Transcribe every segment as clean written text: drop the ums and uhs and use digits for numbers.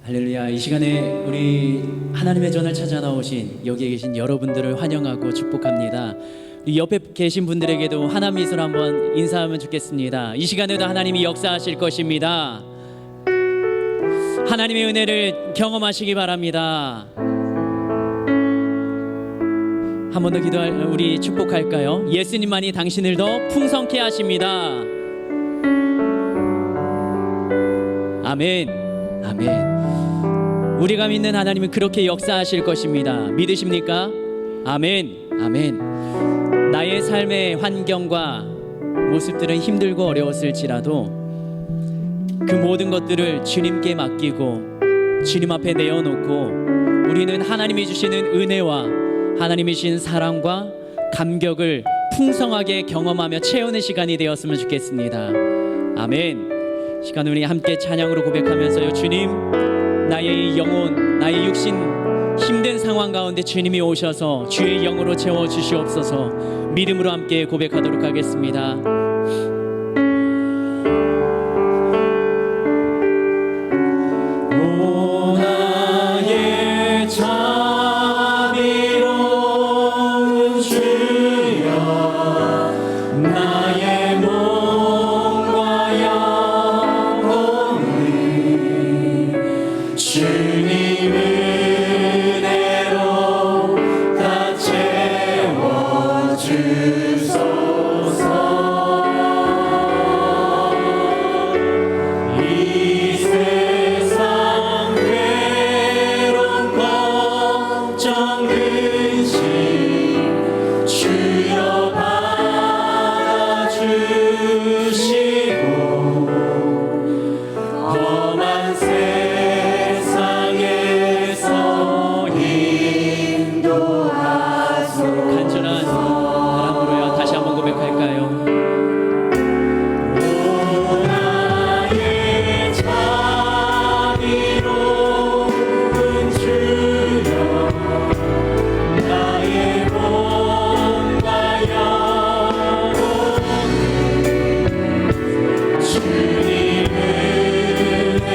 할렐루야. 이 시간에 우리 하나님의 전을 찾아 나오신 여기에 계신 여러분들을 환영하고 축복합니다. 우리 옆에 계신 분들에게도 하나 미소로 한번 인사하면 좋겠습니다. 이 시간에도 하나님이 역사하실 것입니다. 하나님의 은혜를 경험하시기 바랍니다. 한 번 더 기도할 우리 축복할까요? 예수님만이 당신을 더 풍성케 하십니다. 아멘. 아멘. 우리가 믿는 하나님은 그렇게 역사하실 것입니다. 믿으십니까? 아멘. 아멘. 나의 삶의 환경과 모습들은 힘들고 어려웠을지라도 그 모든 것들을 주님께 맡기고 주님 앞에 내어놓고 우리는 하나님이 주시는 은혜와 하나님이 주신 사랑과 감격을 풍성하게 경험하며 채우는 시간이 되었으면 좋겠습니다. 아멘. 시간 우리 함께 찬양으로 고백하면서요. 주님, 나의 영혼, 나의 육신 힘든 상황 가운데 주님이 오셔서 주의 영으로 채워주시옵소서. 믿음으로 함께 고백하도록 하겠습니다. 오 나의 자비로운 주여, 나의 몸과 영혼을 주님 은혜로 다 채워주소서. 이 세상 괴로운 걱정 근심 주여 받아주시고 험한 세상에서 인도하소서. 간절한 바람으로요. 다시 한번 고백할까요? 오 나의 자비로운 주여, 나의 몸과 영혼을 주님 은혜로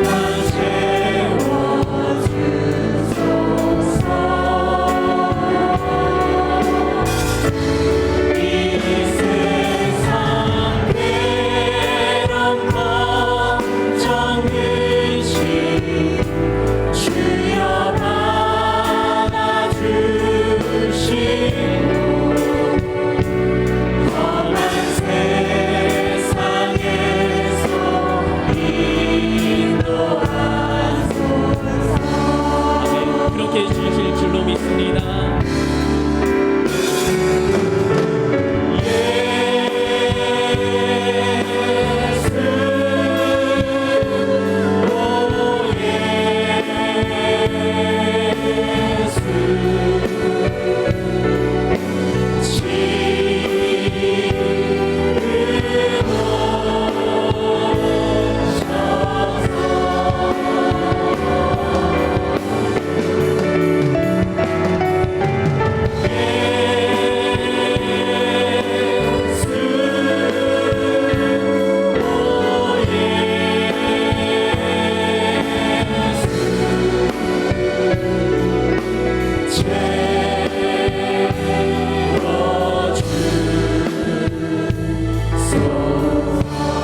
다 채워주소서. 이 세상 괴로운 걱정 근심 주여 받아주시고 험한 세상에서 인도하소서. 아멘. 그렇게 해주실 줄로 믿습니다. 예수, 오 예수, 지금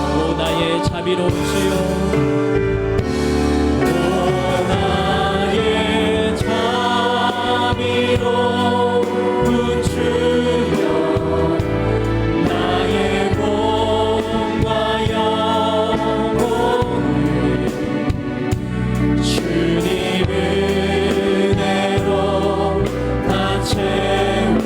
오 나의 자비로운 주여, 오 나의 자비로운 주여, 나의 몸과 영혼을 주님 은혜로 다 채워주소서.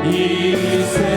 이 세상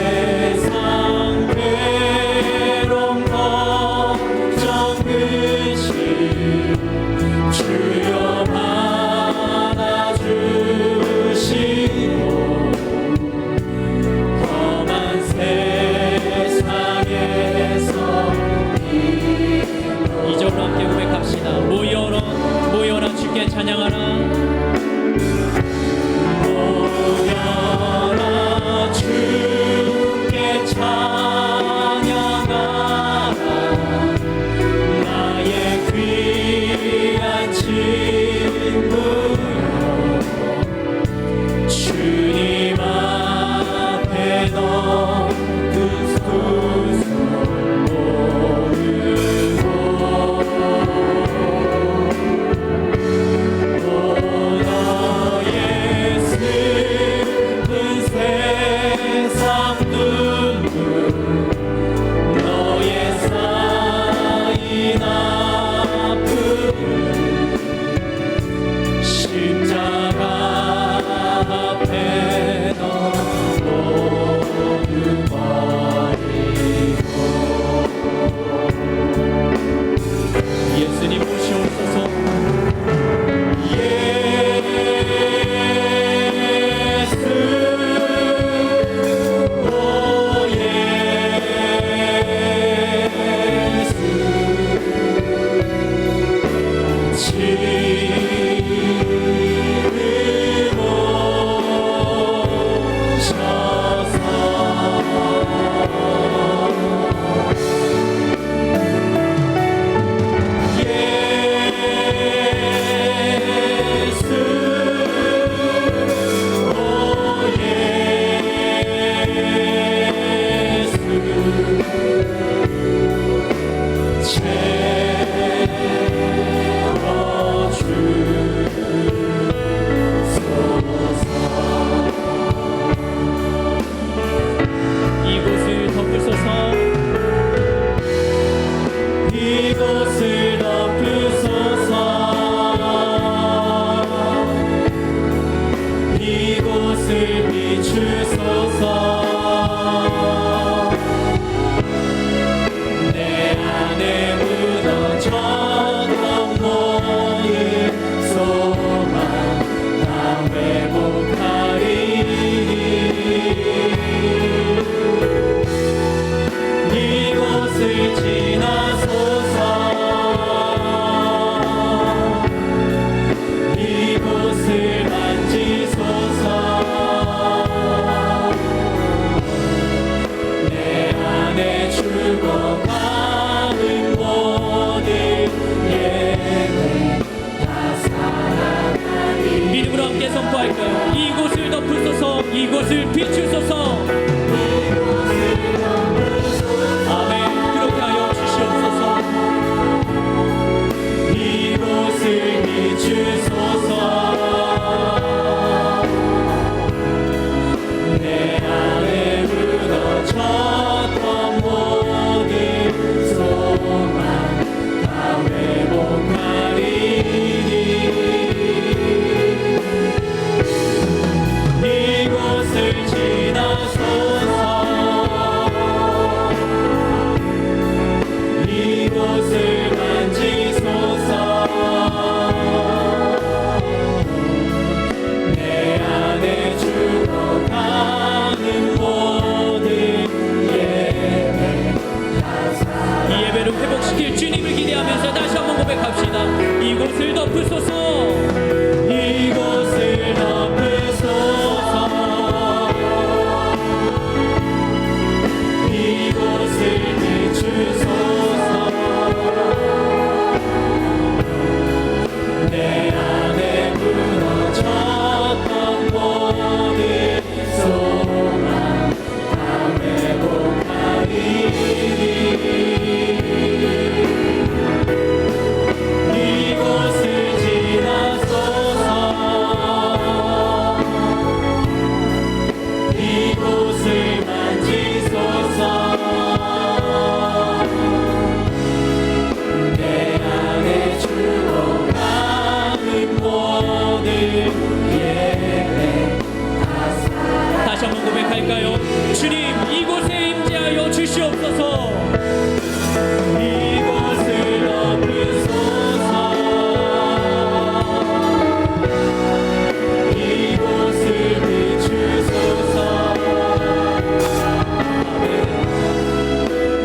비추소서. 내 안에 무너졌던 모든 소망 다 회복하리. 이곳을 지나소서. 이곳을 만지소서. 내 안에 죽어가는 모든 예배 다 살아가리. 믿음으로 함께 선포할까요? 이곳을 덮으소서. 이곳을 비추소서. 아멘. 그렇게 하여 주시옵소서. 이곳을 비추소서. 내 안에 무너졌던 모든 소망 다 회복하리니. 이곳을 지나소서. 이곳을 만지소서. 내 안에 죽어가는 모든 예배 다 살아. 이 예배를 회복시킬 주님을 기대하면서 다시 한번 고백합시다. 이곳을 덮으소서. 이곳을 덮으소서. 이곳을 비추소서. 내 안에 무너졌던 모든 소망 다 회복하리니. 이곳을 지나소서. 이곳을 만지소서. 내 안에 죽어가는 모든 예배 다 살아. 다시 한번 고백할까요? 주님, 이곳에 임재하여 주시옵소서. 이곳을 덮으소서. 이곳을 비추소서.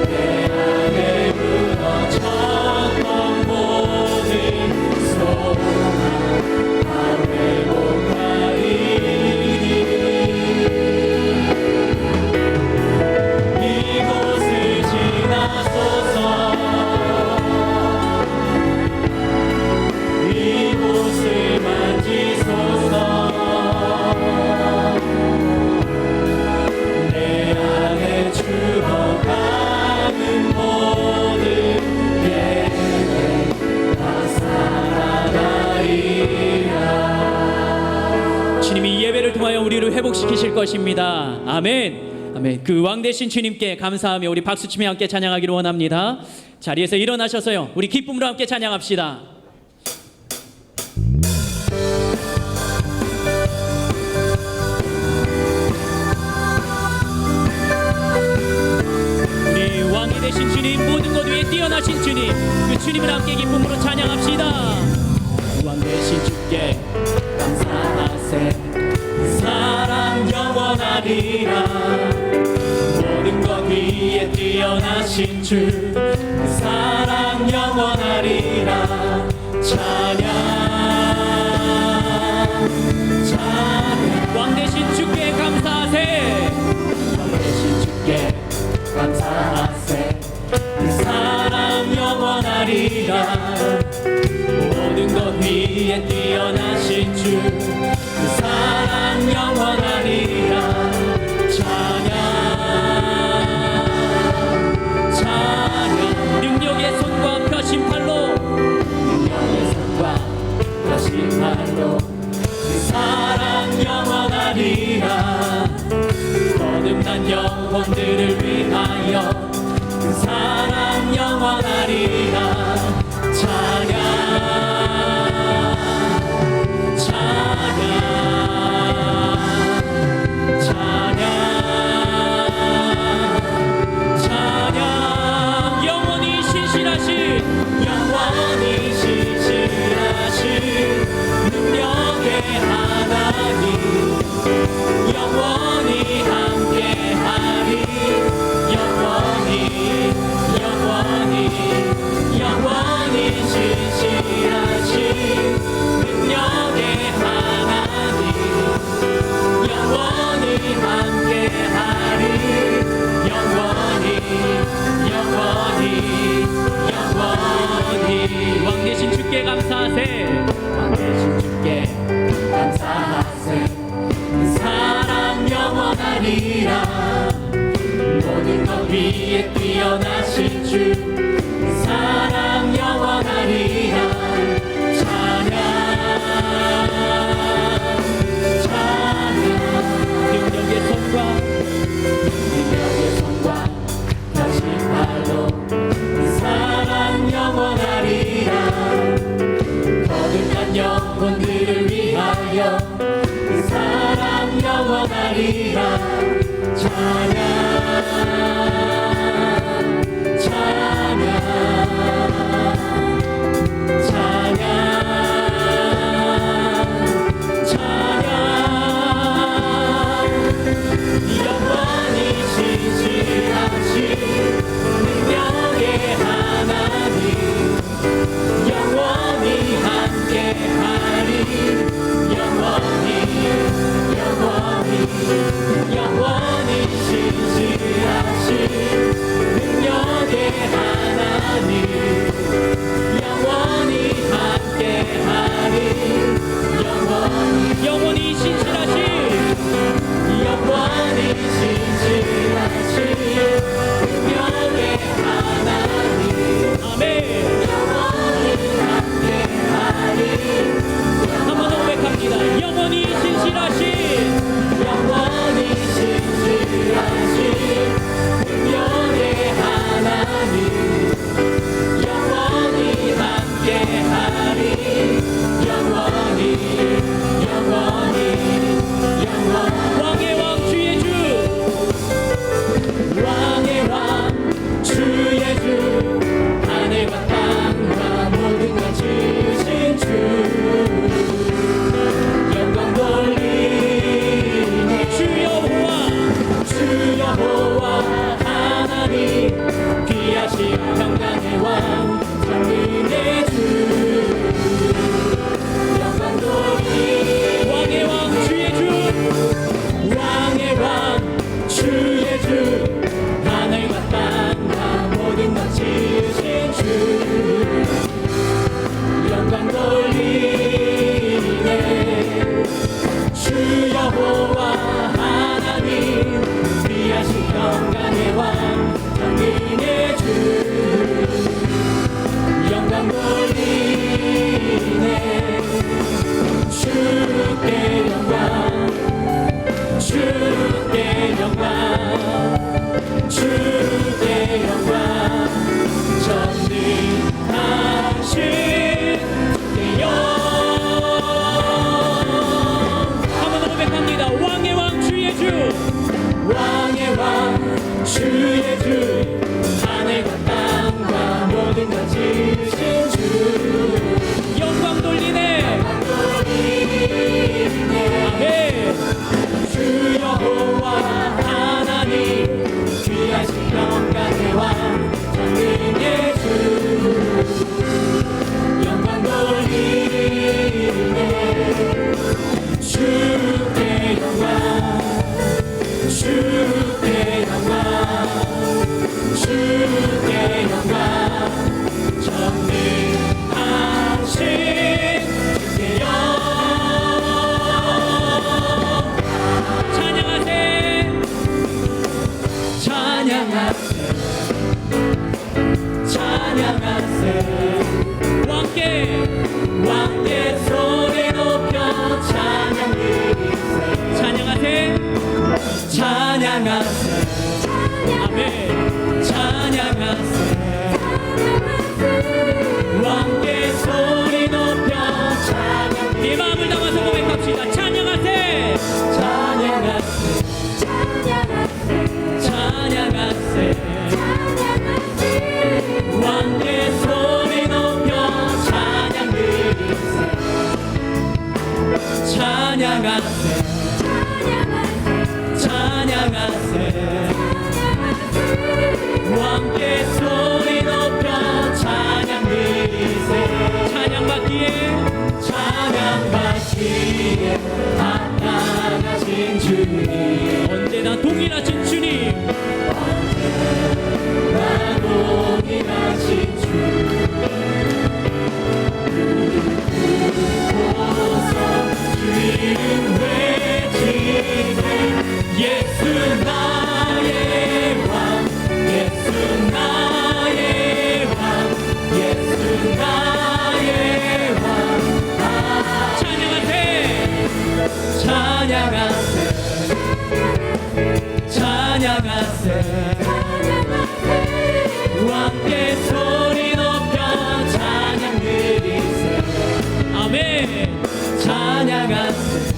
내 안에 무너졌던 모든 소망 다 회복하리니. 이곳을 지나소서. 이곳을 만지소서. 내 안에 죽어가는 모든 예배 다 살아나리라. 주님이 이 예배를 통하여 우리를 회복시키실 것입니다. 아멘. 아멘. 그 왕 되신 주님께 감사하며 우리 박수치며 함께 찬양하기를 원합니다. 자리에서 일어나셔서요, 우리 기쁨으로 함께 찬양합시다. 우리 왕이 되신 주님, 모든 것 위에 뛰어나신 주님, 그 주님을 함께 기쁨으로 찬양합시다. 왕 되신 주께 감사하세. 사랑 영원하리라. 모든 것 위에 뛰어나신 주, 그 사랑 영원하리라. 찬양 찬양. 왕 되신 주께 감사하세. 왕 되신 주께 감사하세. 그 사랑 영원하리라. 모든 것 위에 뛰어나신 주, 그 사랑 영원하리라. 찬양 찬양. 능력의 손과 펴신 팔로, 능력의 손과 펴신 팔로 그 사랑 영원하리라. 거듭난 영혼들을 위하여 그 사랑 영원하리라. 찬양 찬양 찬양. 영원하리라. 모든 것 위에 뛰어나신 주 사랑 영원하리라. 찬양 찬양. 능력의 손과 다시 발로 사랑 영원하리라. 거듭난 영혼들을 위하여 사랑 영원하리라. 찬양 찬양 찬양 찬양. 영원히 신실하신 능력의 하나님 영원히 함께하리. 영원히 영원히 신실하신 능력의 하나님 영원히 함께하리. 영원히 신실하신 영원히 신실하신 능력의 하나님 아멘. 영원히 함께하리. 한 번 더 고백합니다. 영원히 신실하신 영원히 신실하신 능력의 하나님 영원히 함께하리. 영원히 왕의 왕 주의 주 왕의 왕 주의 주 하늘과 땅과 모든 것 지으신 주 영광 돌리네. 주 여호와 하나님 귀하신 평강의 왕 장군의 주 영광 돌리네. 왕의 왕 주의 주 왕의 왕 주의 주 하늘과 땅과 모든 것 지으신 주 영광 돌리네. 주 여호와 하나님 귀하신 평강의 왕 장군의 주 영광 돌리네. 주께 영광 주께 영광 주께 영광 전능하신 주께 한번 더 고백합니다. 왕의 왕 주의 주 왕의 왕 주의 주 하늘과 땅과 모든 것 지으신 주 영광 돌리네. 아멘. 주 여호와 하나님 귀하신 평강의 왕 장군의 주 영광 돌리네. 주께 영광 주께 영광 주께 영광 전능하신 주께 찬양하세 찬양하세 찬양하세. 왕께 소리 높여 찬양 드리세. 찬양하세 찬양하세 아멘. 찬양하세 왕께 소리 높여 찬양. 네 마음을 담아서 고백합시다. 찬양하세 찬양하세 찬양하세 왕께 소리 높여 찬양 드리세. 찬양하세 찬양하세 왕께 소리 높여 찬양 드리세. 찬양받기에 합당하신 주님 언제나 동일하신 주님 언제나 동일하신 주 주의 이름 외치세. 예수 찬양하세 왕께 소리 높여 찬양 드리세 아멘 찬양하세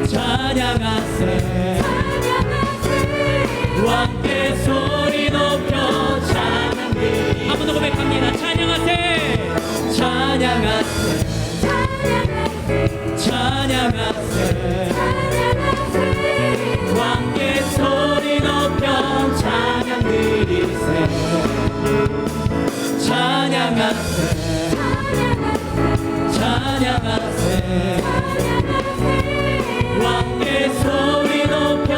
찬양하세 왕께 소리 높여 찬양 드리세 한 번 더 고백합니다 찬양하세 찬양하세 찬양하세 왕께 소리 높여 찬양 드리세 찬양하세 찬양하세 왕께 소리 높여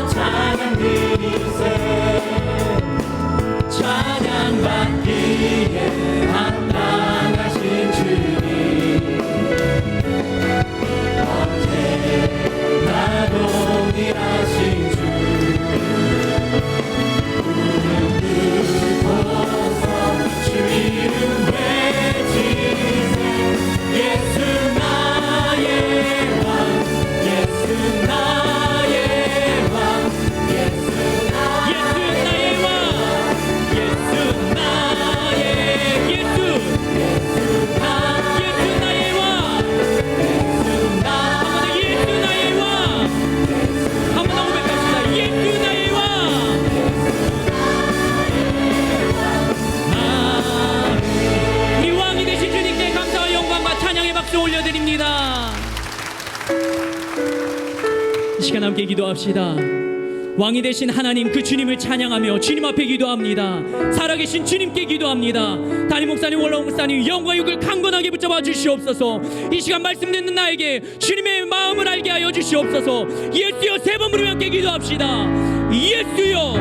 찬양 드리세 찬양받기에 합당하신 주님 언제나 동일하신 주 무릎 꿇고서 주 이름 외치세 예수 나의 왕 예수 나의 왕 예수 나의 왕 예수 나의 예수 예수 나의 왕 예수 나의 왕 한 번 더 고백합시다 예수 나의 왕 우리 왕이 되신 주님께 감사와 영광과 찬양의 박수 올려드립니다. 이 시간 함께 기도합시다. 왕이 되신 하나님 그 주님을 찬양하며 주님 앞에 기도합니다. 살아계신 주님께 기도합니다. 담임 목사님 원로 목사님 영과 육을 강건하게 붙잡아 주시옵소서. 이 시간 말씀 듣는 나에게 주님의 마음을 알게 하여 주시옵소서. 예수여 세 번 부르며 함께 기도합시다. 예수여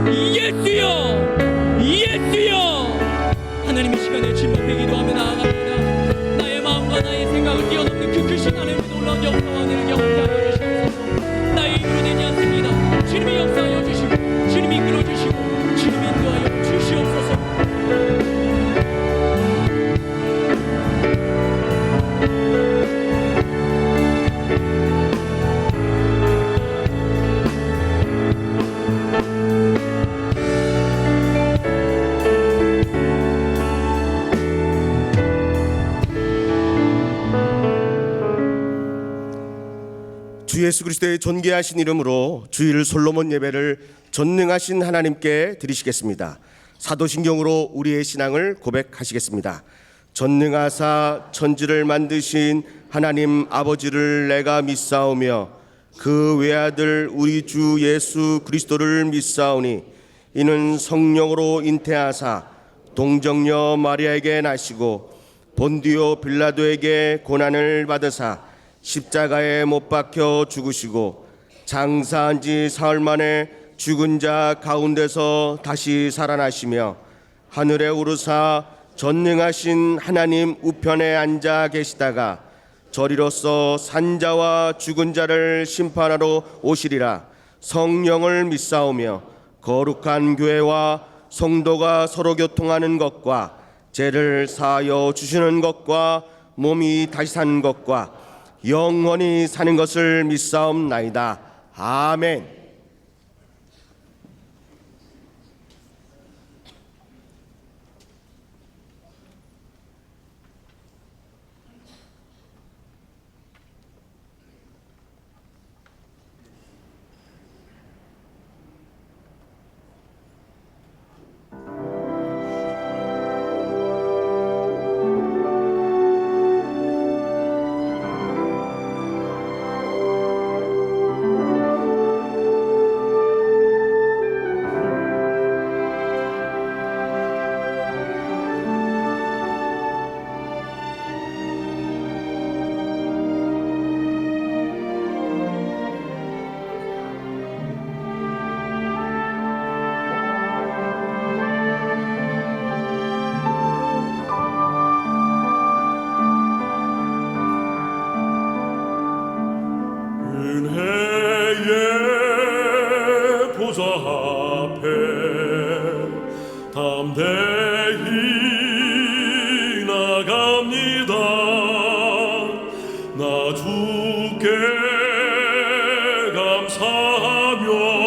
예수여 예수여 하나님 이 시간에 주님 앞에 기도하며 나아갑니다. 나의 마음과 나의 생각을 뛰어넘는 그 크신 하나님의 놀라운 역사와 은혜를 경험하게 하여 주시옵소서. 나의 힘으로 되지 않습니다. 주님이 역사하여 주시고 주님이 이끌어 주시고 주님이 인도하여 주시옵소서. 주 예수 그리스도의 존귀하신 이름으로 주일 솔로몬 예배를 전능하신 하나님께 드리시겠습니다. 사도신경으로 우리의 신앙을 고백하시겠습니다. 전능하사 천지를 만드신 하나님 아버지를 내가 믿사오며 그 외아들 우리 주 예수 그리스도를 믿사오니 이는 성령으로 잉태하사 동정녀 마리아에게 나시고 본디오 빌라도에게 고난을 받으사 십자가에 못 박혀 죽으시고 장사한 지 사흘 만에 죽은 자 가운데서 다시 살아나시며 하늘에 오르사 전능하신 하나님 우편에 앉아 계시다가 저리로서 산자와 죽은 자를 심판하러 오시리라. 성령을 믿사오며 거룩한 교회와 성도가 서로 교통하는 것과 죄를 사하여 주시는 것과 몸이 다시 산 것과 영원히 사는 것을 믿사옵나이다. 아멘. 담대히 나갑니다. 나 주께 감사하며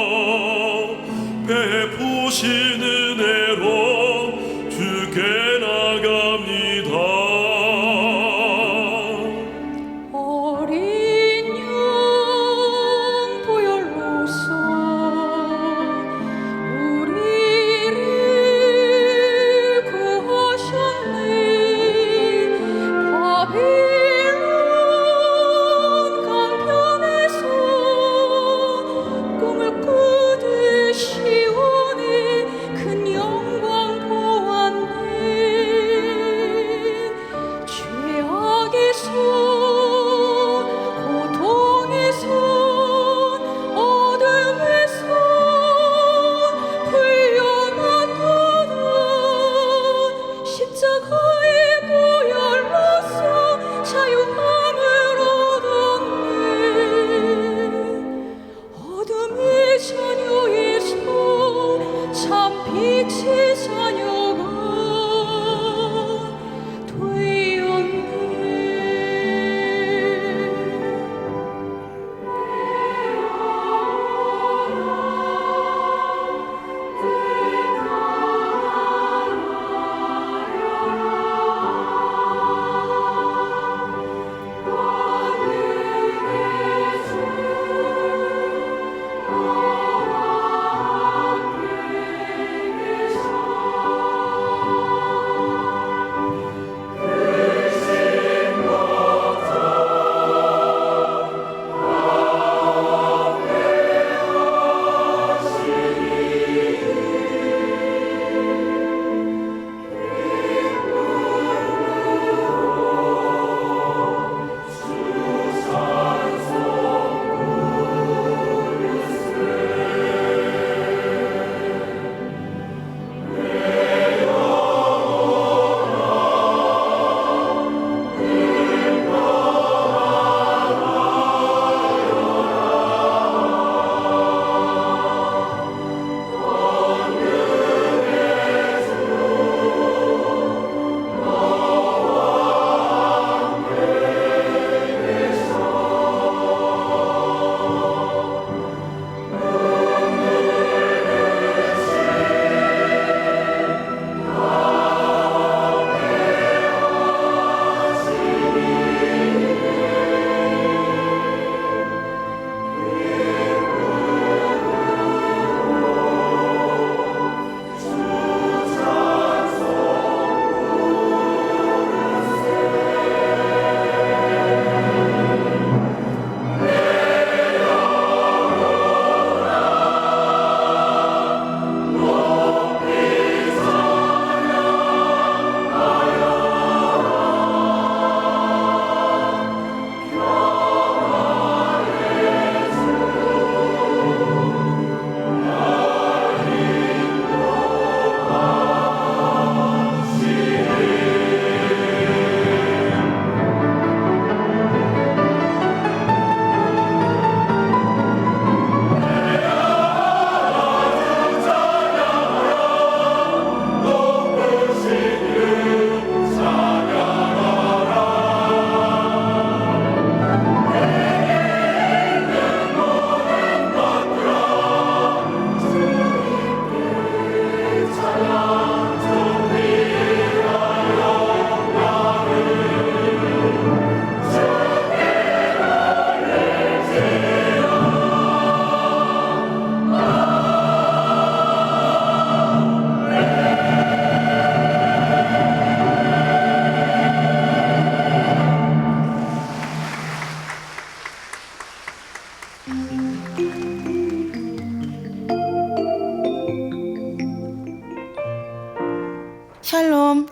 샬롬.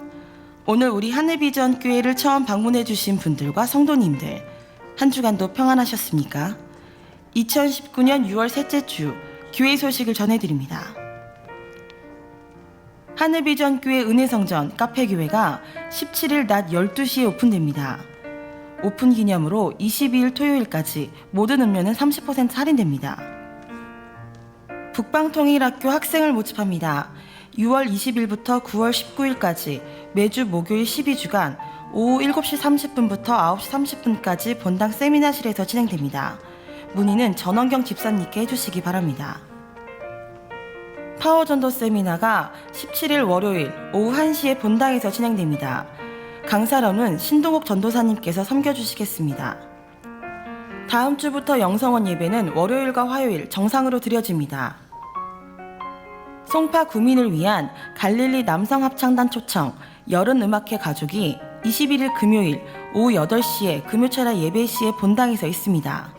오늘 우리 하늘비전 교회를 처음 방문해 주신 분들과 성도님들, 한 주간도 평안하셨습니까? 2019년 6월 셋째 주 교회 소식을 전해드립니다. 하늘비전 교회 은혜성전 카페교회가 17일 낮 12시에 오픈됩니다. 오픈 기념으로 22일 토요일까지 모든 음료는 30% 할인됩니다. 북방통일학교 학생을 모집합니다. 6월 20일부터 9월 19일까지 매주 목요일 12주간 오후 7시 30분부터 9시 30분까지 본당 세미나실에서 진행됩니다. 문의는 전원경 집사님께 해주시기 바랍니다. 파워전도 세미나가 17일 월요일 오후 1시에 본당에서 진행됩니다. 강사로는 신동욱 전도사님께서 섬겨주시겠습니다. 다음 주부터 영성원 예배는 월요일과 화요일 정상으로 드려집니다. 송파 구민을 위한 갈릴리 남성합창단 초청 여름음악회 가족이 21일 금요일 오후 8시에 금요철야 예배 시에 본당에서 있습니다.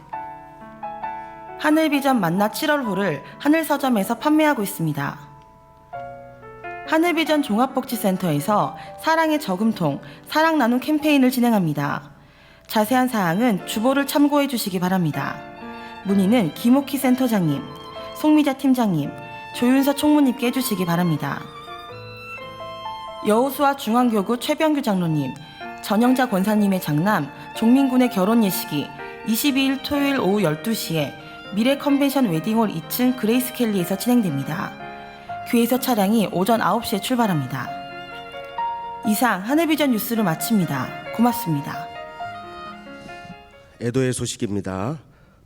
하늘비전 만나 7월호를 하늘서점에서 판매하고 있습니다. 하늘비전 종합복지센터에서 사랑의 저금통 사랑 나눔 캠페인을 진행합니다. 자세한 사항은 주보를 참고해 주시기 바랍니다. 문의는 김옥희 센터장님, 송미자 팀장님, 조윤서 총무님께 해주시기 바랍니다. 여호수아 중앙교구 최병규 장로님, 전영자 권사님의 장남 종민군의 결혼 예식이 22일 토요일 오후 12시에 미래 컨벤션 웨딩홀 2층 그레이스 켈리에서 진행됩니다. 교회에서 차량이 오전 9시에 출발합니다. 이상 하늘비전 뉴스를 마칩니다. 고맙습니다. 애도의 소식입니다.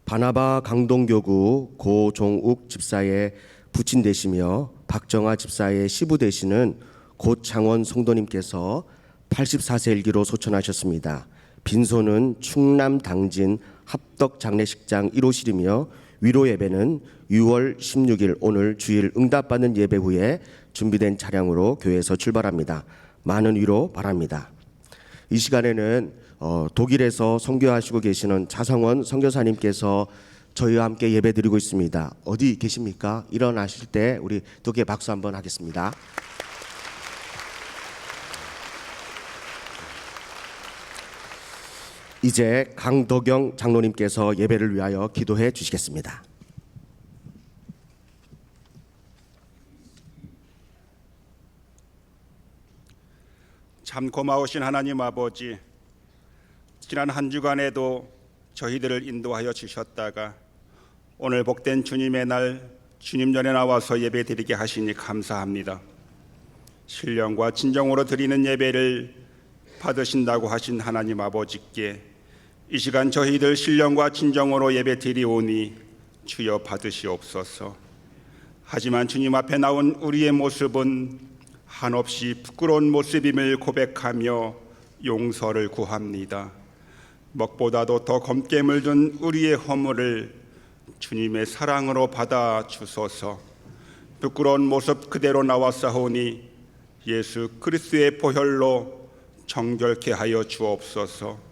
바나바 강동교구 고종욱 집사의 부친 되시며 박정아 집사의 시부 되시는 고창원 성도님께서 84세 일기로 소천하셨습니다. 빈소는 충남 당진 합덕 장례식장 1호실이며 위로 예배는 6월 16일 오늘 주일 응답받는 예배 후에 준비된 차량으로 교회에서 출발합니다. 많은 위로 바랍니다. 이 시간에는 독일에서 선교하시고 계시는 자성원 선교사님께서 저희와 함께 예배드리고 있습니다. 어디 계십니까? 일어나실 때 우리 독일 박수 한번 하겠습니다. 이제 강덕영 장로님께서 예배를 위하여 기도해 주시겠습니다. 참 고마우신 하나님 아버지, 지난 한 주간에도 저희들을 인도하여 주셨다가 오늘 복된 주님의 날 주님 전에 나와서 예배드리게 하시니 감사합니다. 신령과 진정으로 드리는 예배를 받으신다고 하신 하나님 아버지께 이 시간 저희들 신령과 진정으로 예배드리오니 주여 받으시옵소서. 하지만 주님 앞에 나온 우리의 모습은 한없이 부끄러운 모습임을 고백하며 용서를 구합니다. 먹보다도 더 검게 물든 우리의 허물을 주님의 사랑으로 받아 주소서. 부끄러운 모습 그대로 나왔사오니 예수 그리스도의 보혈로 정결케 하여 주옵소서.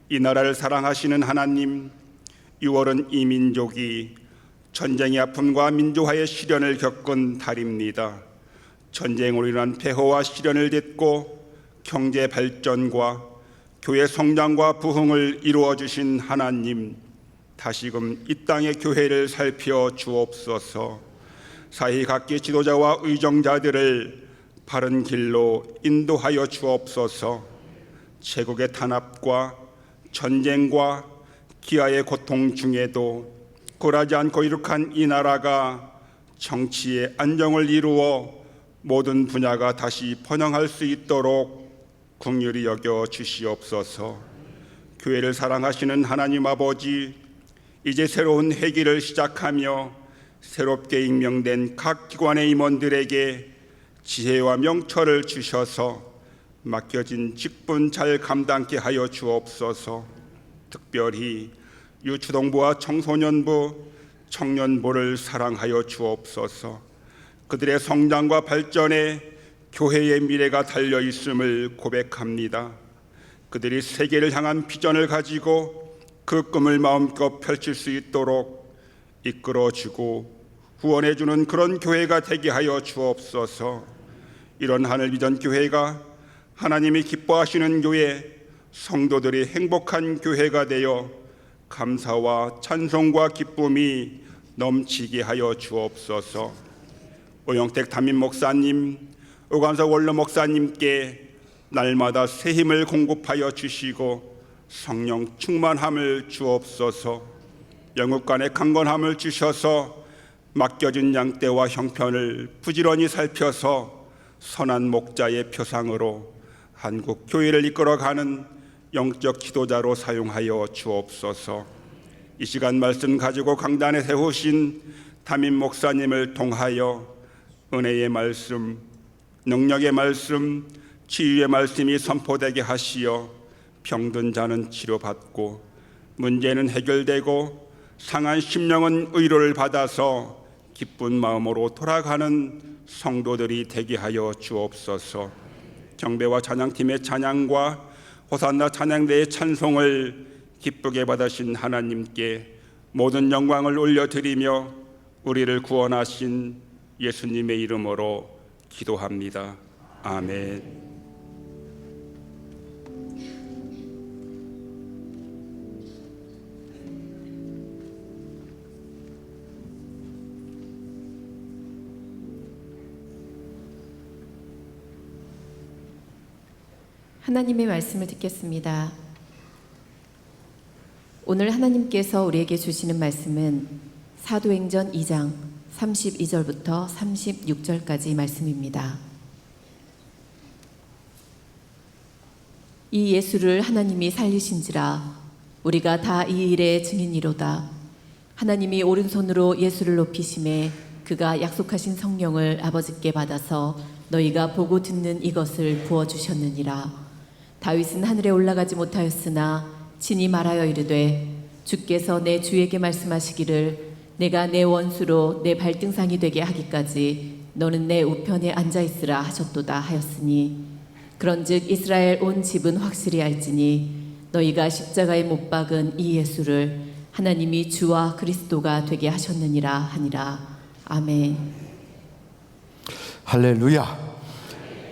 이 나라를 사랑하시는 하나님, 6월은 이 민족이 전쟁의 아픔과 민주화의 시련을 겪은 달입니다. 전쟁으로 인한 폐허와 시련을 딛고 경제 발전과 교회 성장과 부흥을 이루어 주신 하나님, 다시금 이 땅의 교회를 살펴 주옵소서. 사회 각기 지도자와 의정자들을 바른 길로 인도하여 주옵소서. 제국의 탄압과 전쟁과 기아의 고통 중에도 굴하지 않고 이룩한 이 나라가 정치의 안정을 이루어 모든 분야가 다시 번영할 수 있도록 긍휼히 여겨 주시옵소서. 교회를 사랑하시는 하나님 아버지, 이제 새로운 회기를 시작하며 새롭게 임명된 각 기관의 임원들에게 지혜와 명철을 주셔서 맡겨진 직분 잘 감당케 하여 주옵소서. 특별히 유초동부와 청소년부, 청년부를 사랑하여 주옵소서. 그들의 성장과 발전에 교회의 미래가 달려 있음을 고백합니다. 그들이 세계를 향한 비전을 가지고 그 꿈을 마음껏 펼칠 수 있도록 이끌어주고 후원해주는 그런 교회가 되게 하여 주옵소서. 이런 하늘비전 교회가 하나님이 기뻐하시는 교회, 성도들이 행복한 교회가 되어 감사와 찬송과 기쁨이 넘치게 하여 주옵소서. 오영택 담임 목사님, 오관석 원로 목사님께 날마다 새 힘을 공급하여 주시고 성령 충만함을 주옵소서. 영육간의 강건함을 주셔서 맡겨진 양떼와 형편을 부지런히 살펴서 선한 목자의 표상으로 한국 교회를 이끌어가는 영적 지도자로 사용하여 주옵소서. 이 시간 말씀 가지고 강단에 세우신 담임 목사님을 통하여 은혜의 말씀, 능력의 말씀, 치유의 말씀이 선포되게 하시어 병든 자는 치료받고 문제는 해결되고 상한 심령은 의로를 받아서 기쁜 마음으로 돌아가는 성도들이 되게 하여 주옵소서. 경배와 찬양팀의 찬양과 호산나 찬양대의 찬송을 기쁘게 받으신 하나님께 모든 영광을 올려드리며 우리를 구원하신 예수님의 이름으로 기도합니다. 아멘. 하나님의 말씀을 듣겠습니다. 오늘 하나님께서 우리에게 주시는 말씀은 사도행전 2장 32절부터 36절까지 말씀입니다. 이 예수를 하나님이 살리신지라 우리가 다 이 일의 증인이로다. 하나님이 오른손으로 예수를 높이심에 그가 약속하신 성령을 아버지께 받아서 너희가 보고 듣는 이것을 부어주셨느니라. 다윗은 하늘에 올라가지 못하였으나 친히 말하여 이르되 주께서 내 주에게 말씀하시기를 내가 내 원수로 내 발등상이 되게 하기까지 너는 내 우편에 앉아있으라 하셨도다 하였으니 그런즉 이스라엘 온 집은 확실히 알지니 너희가 십자가에 못 박은 이 예수를 하나님이 주와 그리스도가 되게 하셨느니라 하니라. 아멘. 할렐루야.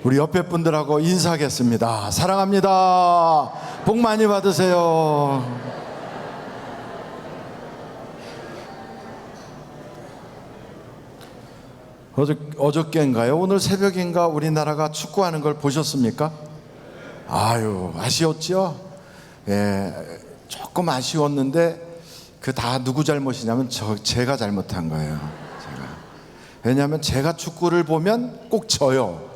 우리 옆에 분들하고 인사하겠습니다. 사랑합니다. 복 많이 받으세요. 어저께인가요? 오늘 새벽인가 우리나라가 축구하는 걸 보셨습니까? 아유, 아쉬웠죠? 예, 조금 아쉬웠는데 그 다 누구 잘못이냐면 제가 잘못한 거예요. 왜냐하면 제가 축구를 보면 꼭 져요.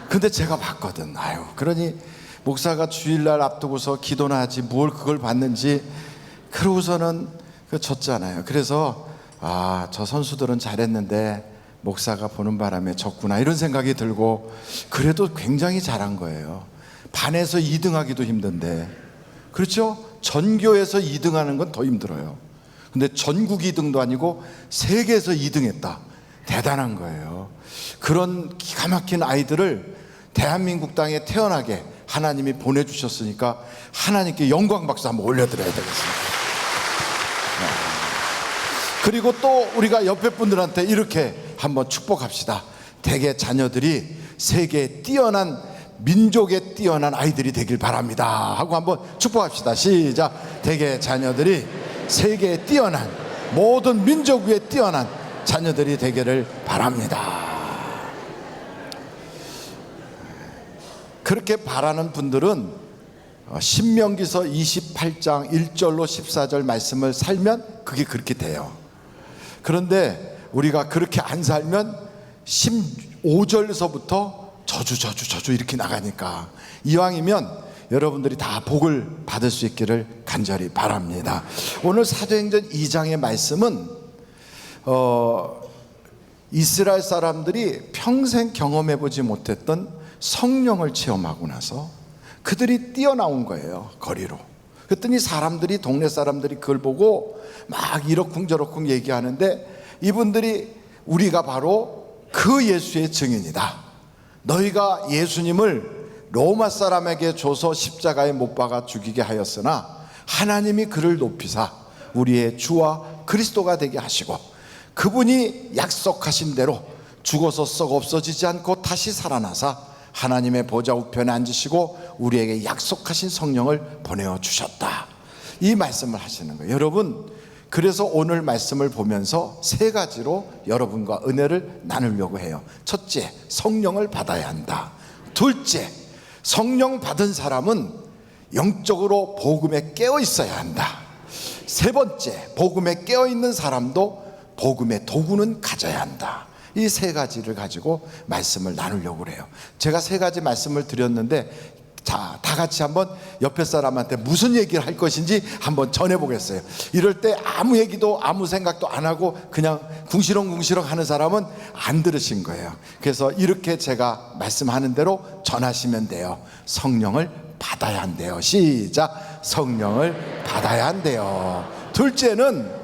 근데 제가 봤거든. 아유, 그러니 목사가 주일날 앞두고서 기도나 하지 뭘 그걸 봤는지 그러고서는 졌잖아요. 그래서 저 선수들은 잘했는데 목사가 보는 바람에 졌구나 이런 생각이 들고 그래도 굉장히 잘한 거예요. 반에서 2등하기도 힘든데 그렇죠? 전교에서 2등하는 건 더 힘들어요. 근데 전국 2등도 아니고 세계에서 2등했다. 대단한 거예요. 그런 기가 막힌 아이들을 대한민국 땅에 태어나게 하나님이 보내주셨으니까 하나님께 영광 박수 한번 올려드려야 되겠습니다. 그리고 또 우리가 옆에 분들한테 이렇게 한번 축복합시다. 대개 자녀들이 세계에 뛰어난 민족에 뛰어난 아이들이 되길 바랍니다 하고 한번 축복합시다. 시작. 대개 자녀들이 세계에 뛰어난 모든 민족 위에 뛰어난 자녀들이 되기를 바랍니다. 그렇게 바라는 분들은 신명기서 28장 1절로 14절 말씀을 살면 그게 그렇게 돼요. 그런데 우리가 그렇게 안 살면 15절에서부터 저주 이렇게 나가니까 이왕이면 여러분들이 다 복을 받을 수 있기를 간절히 바랍니다. 오늘 사도행전 2장의 말씀은 이스라엘 사람들이 평생 경험해보지 못했던 성령을 체험하고 나서 그들이 뛰어나온 거예요. 거리로. 그랬더니 사람들이 동네 사람들이 그걸 보고 막 이러쿵저러쿵 얘기하는데 이분들이 우리가 바로 그 예수의 증인이다. 너희가 예수님을 로마 사람에게 줘서 십자가에 못 박아 죽이게 하였으나 하나님이 그를 높이사 우리의 주와 그리스도가 되게 하시고, 그분이 약속하신 대로 죽어서 썩 없어지지 않고 다시 살아나사 하나님의 보좌 우편에 앉으시고 우리에게 약속하신 성령을 보내주셨다, 이 말씀을 하시는 거예요. 여러분, 그래서 오늘 말씀을 보면서 세 가지로 여러분과 은혜를 나누려고 해요. 첫째, 성령을 받아야 한다. 둘째, 성령 받은 사람은 영적으로 복음에 깨어 있어야 한다. 세 번째, 복음에 깨어 있는 사람도 복음의 도구는 가져야 한다. 이 세 가지를 가지고 말씀을 나누려고 해요. 제가 세 가지 말씀을 드렸는데, 자, 다 같이 한번 옆에 사람한테 무슨 얘기를 할 것인지 한번 전해보겠어요. 이럴 때 아무 얘기도 아무 생각도 안 하고 그냥 궁시렁궁시렁 하는 사람은 안 들으신 거예요. 그래서 이렇게 제가 말씀하는 대로 전하시면 돼요. 성령을 받아야 한대요. 시작. 성령을 받아야 한대요. 둘째는,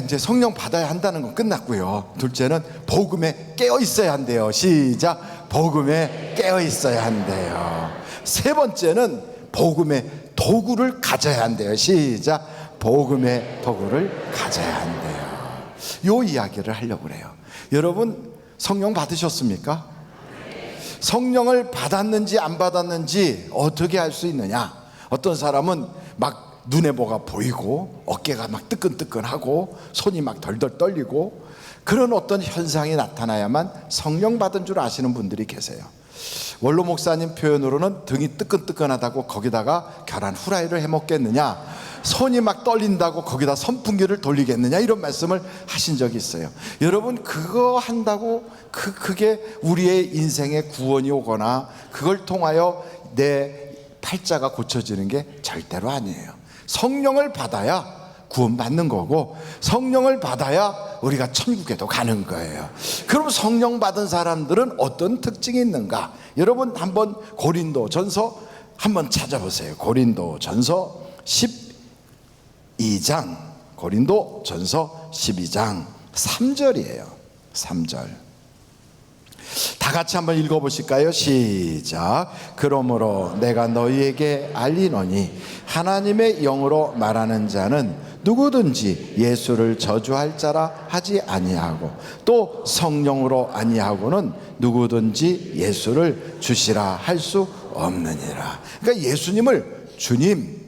이제 성령 받아야 한다는 건 끝났고요. 둘째는 복음에 깨어 있어야 한대요. 시작. 복음에 깨어 있어야 한대요. 세 번째는 복음의 도구를 가져야 한대요. 시작. 복음의 도구를 가져야 한대요. 요 이야기를 하려고 그래요. 여러분, 성령 받으셨습니까? 성령을 받았는지 안 받았는지 어떻게 알 수 있느냐? 어떤 사람은 막 눈에 뭐가 보이고 어깨가 막 뜨끈뜨끈하고 손이 막 덜덜 떨리고 그런 어떤 현상이 나타나야만 성령 받은 줄 아시는 분들이 계세요. 원로 목사님 표현으로는 등이 뜨끈뜨끈하다고 거기다가 계란 후라이를 해먹겠느냐, 손이 막 떨린다고 거기다 선풍기를 돌리겠느냐, 이런 말씀을 하신 적이 있어요. 여러분, 그거 한다고 그게 우리의 인생에 구원이 오거나 그걸 통하여 내 팔자가 고쳐지는 게 절대로 아니에요. 성령을 받아야 구원받는 거고, 성령을 받아야 우리가 천국에도 가는 거예요. 그럼 성령 받은 사람들은 어떤 특징이 있는가? 여러분, 한번 고린도전서 한번 찾아보세요. 고린도전서 12장, 고린도전서 12장 3절이에요. 3절. 다 같이 한번 읽어보실까요? 시작. 그러므로 내가 너희에게 알리노니 하나님의 영으로 말하는 자는 누구든지 예수를 저주할 자라 하지 아니하고, 또 성령으로 아니하고는 누구든지 예수를 주시라 할 수 없느니라. 그러니까 예수님을 주님,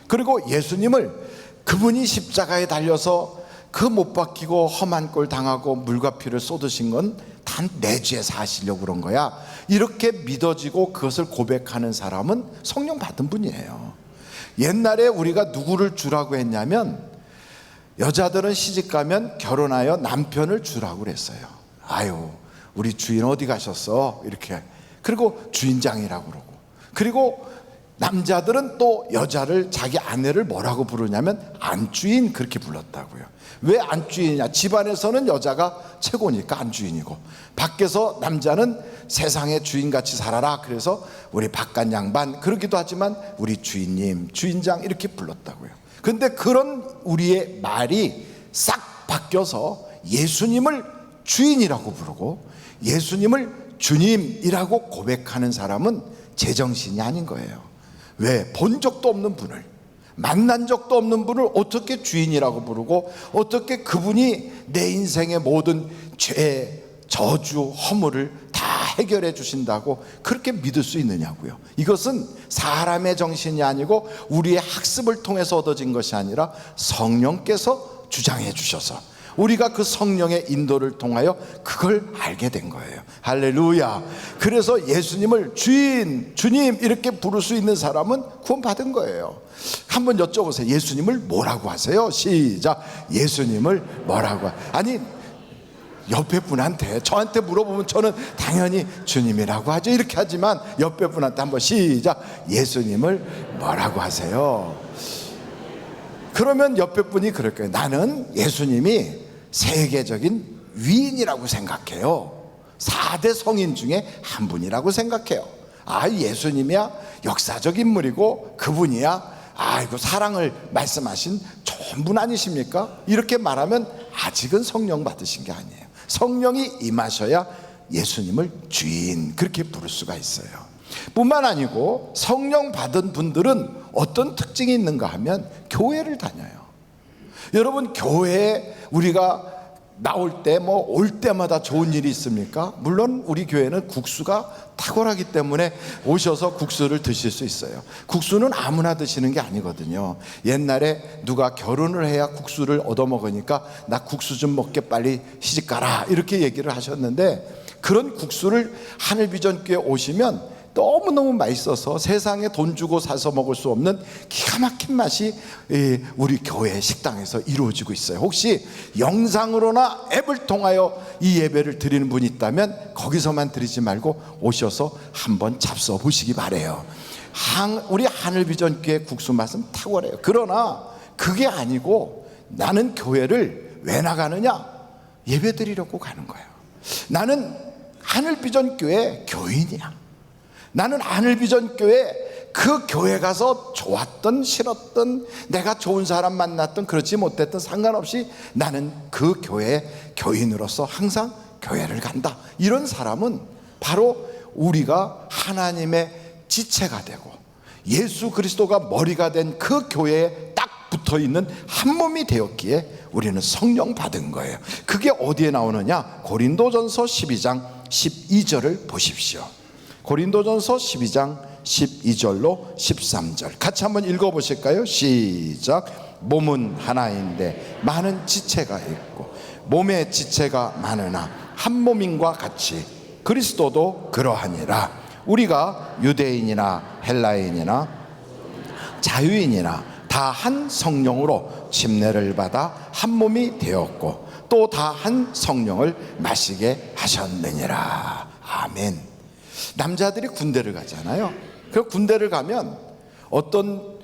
그리고 예수님을 그분이 십자가에 달려서 그 못 박히고 험한 꼴 당하고 물과 피를 쏟으신 건 단 내 죄 사시려고 그런 거야, 이렇게 믿어지고 그것을 고백하는 사람은 성령 받은 분이에요. 옛날에 우리가 누구를 주라고 했냐면, 여자들은 시집가면 결혼하여 남편을 주라고 그랬어요. 아유, 우리 주인 어디 가셨어? 이렇게. 그리고 주인장이라고 그러고. 그리고 남자들은 또 여자를, 자기 아내를 뭐라고 부르냐면 안주인, 그렇게 불렀다고요. 왜 안주인이냐? 집안에서는 여자가 최고니까 안주인이고, 밖에서 남자는 세상의 주인같이 살아라, 그래서 우리 바깥 양반, 그러기도 하지만 우리 주인님, 주인장, 이렇게 불렀다고요. 그런데 그런 우리의 말이 싹 바뀌어서 예수님을 주인이라고 부르고 예수님을 주님이라고 고백하는 사람은 제정신이 아닌 거예요. 왜? 본 적도 없는 분을, 만난 적도 없는 분을 어떻게 주인이라고 부르고, 어떻게 그분이 내 인생의 모든 죄, 저주, 허물을 다 해결해 주신다고 그렇게 믿을 수 있느냐고요. 이것은 사람의 정신이 아니고 우리의 학습을 통해서 얻어진 것이 아니라 성령께서 주장해 주셔서 우리가 그 성령의 인도를 통하여 그걸 알게 된 거예요. 할렐루야. 그래서 예수님을 주인, 주님 이렇게 부를 수 있는 사람은 구원받은 거예요. 한번 여쭤보세요. 예수님을 뭐라고 하세요? 시작. 예수님을 뭐라고 아니, 옆에 분한테, 저한테 물어보면 저는 당연히 주님이라고 하죠, 이렇게 하지만 옆에 분한테 한번 시작. 예수님을 뭐라고 하세요? 그러면 옆에 분이 그럴 거예요. 나는 예수님이 세계적인 위인이라고 생각해요. 4대 성인 중에 한 분이라고 생각해요. 아, 예수님이야 역사적 인물이고 그분이야 아이고 사랑을 말씀하신 좋은 분 아니십니까? 이렇게 말하면 아직은 성령 받으신 게 아니에요. 성령이 임하셔야 예수님을 주인, 그렇게 부를 수가 있어요. 뿐만 아니고 성령 받은 분들은 어떤 특징이 있는가 하면 교회를 다녀요. 여러분, 교회에 우리가 나올 때 뭐 올 때마다 좋은 일이 있습니까? 물론 우리 교회는 국수가 탁월하기 때문에 오셔서 국수를 드실 수 있어요. 국수는 아무나 드시는 게 아니거든요. 옛날에 누가 결혼을 해야 국수를 얻어먹으니까 나 국수 좀 먹게 빨리 시집가라 이렇게 얘기를 하셨는데, 그런 국수를 하늘비전교회 오시면 너무너무 맛있어서 세상에 돈 주고 사서 먹을 수 없는 기가 막힌 맛이 우리 교회 식당에서 이루어지고 있어요. 혹시 영상으로나 앱을 통하여 이 예배를 드리는 분이 있다면 거기서만 드리지 말고 오셔서 한번 잡숴 보시기 바래요. 우리 하늘비전교회 국수 맛은 탁월해요. 그러나 그게 아니고 나는 교회를 왜 나가느냐? 예배 드리려고 가는 거예요. 나는 하늘비전교회 교인이야. 나는 하늘비전교회 그 교회 가서 좋았던 싫었던, 내가 좋은 사람 만났던 그렇지 못했던 상관없이 나는 그 교회의 교인으로서 항상 교회를 간다. 이런 사람은 바로 우리가 하나님의 지체가 되고 예수 그리스도가 머리가 된 그 교회에 딱 붙어있는 한 몸이 되었기에 우리는 성령 받은 거예요. 그게 어디에 나오느냐? 고린도전서 12장 12절을 보십시오. 고린도전서 12장 12절로 13절 같이 한번 읽어보실까요? 시작. 몸은 하나인데 많은 지체가 있고 몸의 지체가 많으나 한 몸인과 같이 그리스도도 그러하니라. 우리가 유대인이나 헬라인이나 자유인이나 다 한 성령으로 침례를 받아 한 몸이 되었고 또 다 한 성령을 마시게 하셨느니라. 아멘. 남자들이 군대를 가잖아요. 그 군대를 가면 어떤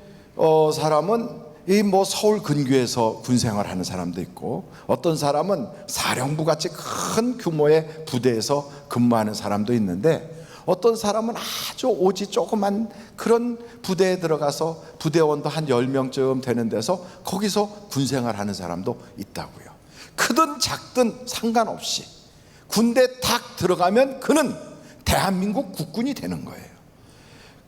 사람은 이 뭐 서울 근교에서 군생활하는 사람도 있고, 어떤 사람은 사령부 같이 큰 규모의 부대에서 근무하는 사람도 있는데, 어떤 사람은 아주 오지 조그만 그런 부대에 들어가서 부대원도 한 10명쯤 되는 데서 거기서 군생활하는 사람도 있다고요. 크든 작든 상관없이 군대 탁 들어가면 그는 대한민국 국군이 되는 거예요.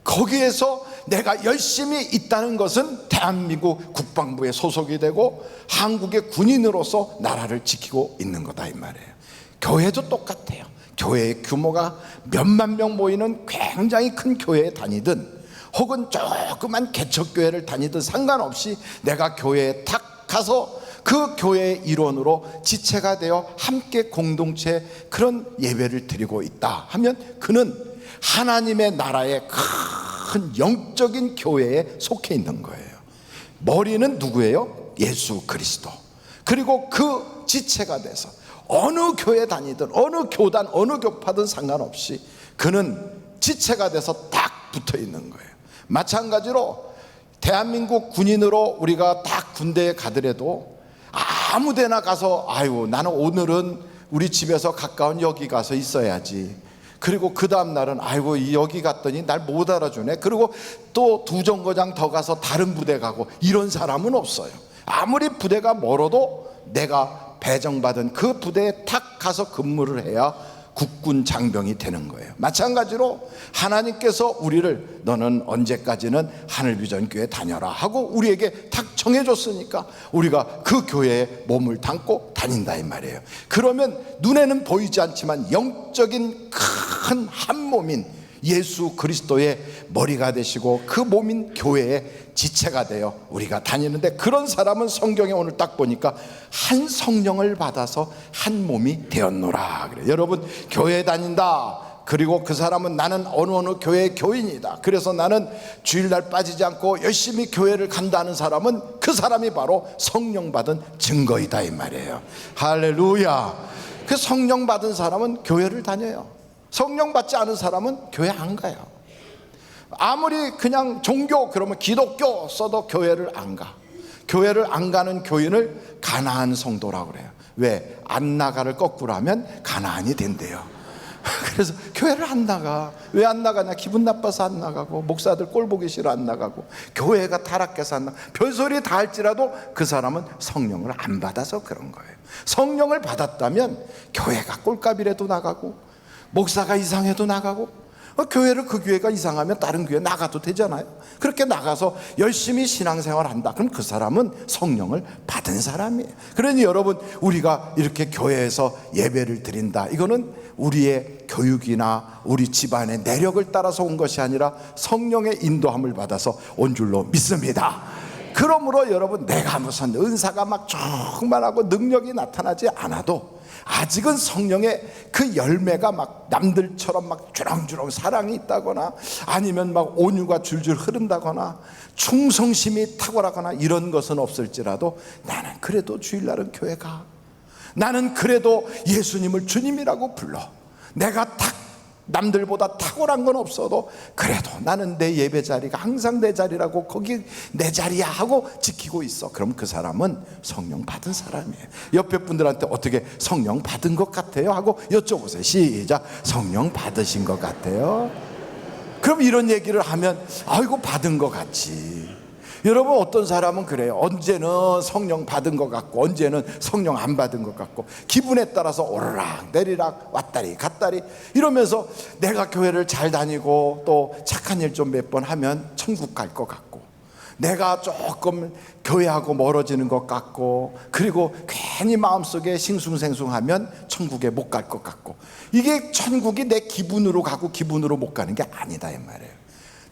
거기에서 내가 열심히 있다는 것은 대한민국 국방부에 소속이 되고 한국의 군인으로서 나라를 지키고 있는 거다 이 말이에요. 교회도 똑같아요. 교회의 규모가 몇만 명 모이는 굉장히 큰 교회에 다니든 혹은 조그만 개척교회를 다니든 상관없이 내가 교회에 탁 가서 그 교회의 일원으로 지체가 되어 함께 공동체 그런 예배를 드리고 있다 하면 그는 하나님의 나라의 큰 영적인 교회에 속해 있는 거예요. 머리는 누구예요? 예수 그리스도. 그리고 그 지체가 돼서 어느 교회 다니든 어느 교단 어느 교파든 상관없이 그는 지체가 돼서 딱 붙어 있는 거예요. 마찬가지로 대한민국 군인으로 우리가 딱 군대에 가더라도 아무 데나 가서 아유 나는 오늘은 우리 집에서 가까운 여기 가서 있어야지. 그리고 그 다음 날은 아이고 여기 갔더니 날 못 알아주네. 그리고 또 2정거장 더 가서 다른 부대 가고 이런 사람은 없어요. 아무리 부대가 멀어도 내가 배정받은 그 부대에 탁 가서 근무를 해야 국군 장병이 되는 거예요. 마찬가지로 하나님께서 우리를 너는 언제까지는 하늘비전교회 다녀라 하고 우리에게 탁 정해줬으니까 우리가 그 교회에 몸을 담고 다닌다 이 말이에요. 그러면 눈에는 보이지 않지만 영적인 큰 한 몸인 예수 그리스도의 머리가 되시고 그 몸인 교회의 지체가 되어 우리가 다니는데, 그런 사람은 성경에 오늘 딱 보니까 한 성령을 받아서 한 몸이 되었노라 그래요. 여러분 교회 다닌다. 그리고 그 사람은 나는 어느 교회의 교인이다. 그래서 나는 주일날 빠지지 않고 열심히 교회를 간다는 사람은 그 사람이 바로 성령 받은 증거이다 이 말이에요. 할렐루야. 그 성령 받은 사람은 교회를 다녀요. 성령 받지 않은 사람은 교회 안 가요. 아무리 그냥 종교 그러면 기독교 써도 교회를 안 가. 교회를 안 가는 교인을 가나안 성도라고 그래요. 왜? 안 나가를 거꾸로 하면 가나안이 된대요. 그래서 교회를 안 나가. 왜 안 나가냐? 기분 나빠서 안 나가고, 목사들 꼴 보기 싫어 안 나가고, 교회가 타락해서 안 나가. 별소리 다 할지라도 그 사람은 성령을 안 받아서 그런 거예요. 성령을 받았다면 교회가 꼴값이라도 나가고, 목사가 이상해도 나가고, 교회를 그 교회가 이상하면 다른 교회 나가도 되잖아요. 그렇게 나가서 열심히 신앙생활 한다. 그럼 그 사람은 성령을 받은 사람이에요. 그러니 여러분, 우리가 이렇게 교회에서 예배를 드린다, 이거는 우리의 교육이나 우리 집안의 내력을 따라서 온 것이 아니라 성령의 인도함을 받아서 온 줄로 믿습니다. 그러므로 여러분, 내가 무슨 은사가 막 충만하고 능력이 나타나지 않아도 아직은 성령의 그 열매가 막 남들처럼 막 주렁주렁 사랑이 있다거나, 아니면 막 온유가 줄줄 흐른다거나, 충성심이 탁월하거나 이런 것은 없을지라도, 나는 그래도 주일날은 교회 가, 나는 그래도 예수님을 주님이라고 불러, 내가 남들보다 탁월한 건 없어도 그래도 나는 내 예배 자리가 항상 내 자리라고, 거기 내 자리야 하고 지키고 있어. 그럼 그 사람은 성령 받은 사람이에요. 옆에 분들한테 어떻게 성령 받은 것 같아요? 하고 여쭤보세요. 시작. 성령 받으신 것 같아요? 그럼 이런 얘기를 하면 아이고, 받은 것 같지. 여러분, 어떤 사람은 그래요. 언제는 성령 받은 것 같고 언제는 성령 안 받은 것 같고, 기분에 따라서 오르락 내리락 왔다리 갔다리 이러면서 내가 교회를 잘 다니고 또 착한 일 좀 몇 번 하면 천국 갈 것 같고, 내가 조금 교회하고 멀어지는 것 같고, 그리고 괜히 마음속에 싱숭생숭하면 천국에 못 갈 것 같고, 이게 천국이 내 기분으로 가고 기분으로 못 가는 게 아니다 이 말이에요.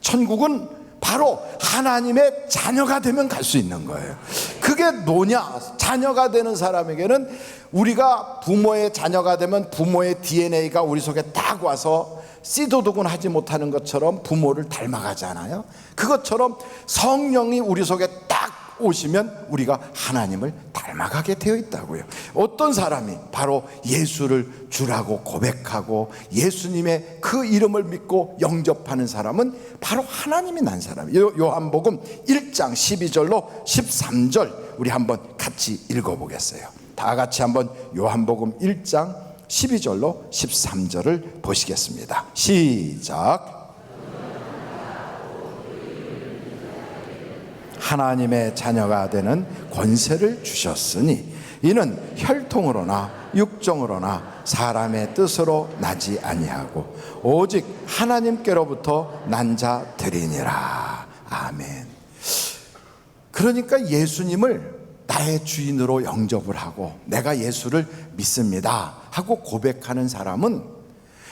천국은 바로 하나님의 자녀가 되면 갈 수 있는 거예요. 그게 뭐냐? 자녀가 되는 사람에게는, 우리가 부모의 자녀가 되면 부모의 DNA가 우리 속에 딱 와서 씨도둑은 하지 못하는 것처럼 부모를 닮아가잖아요. 그것처럼 성령이 우리 속에 딱 오시면 우리가 하나님을 닮아가게 되어 있다고요. 어떤 사람이 바로 예수를 주라고 고백하고 예수님의 그 이름을 믿고 영접하는 사람은 바로 하나님이 난 사람이에요. 요한복음 1장 12절로 13절 우리 한번 같이 읽어보겠어요. 다 같이 한번 요한복음 1장 12절로 13절을 보시겠습니다. 시작. 하나님의 자녀가 되는 권세를 주셨으니 이는 혈통으로나 육정으로나 사람의 뜻으로 나지 아니하고 오직 하나님께로부터 난 자들이니라. 아멘. 그러니까 예수님을 나의 주인으로 영접을 하고 내가 예수를 믿습니다 하고 고백하는 사람은,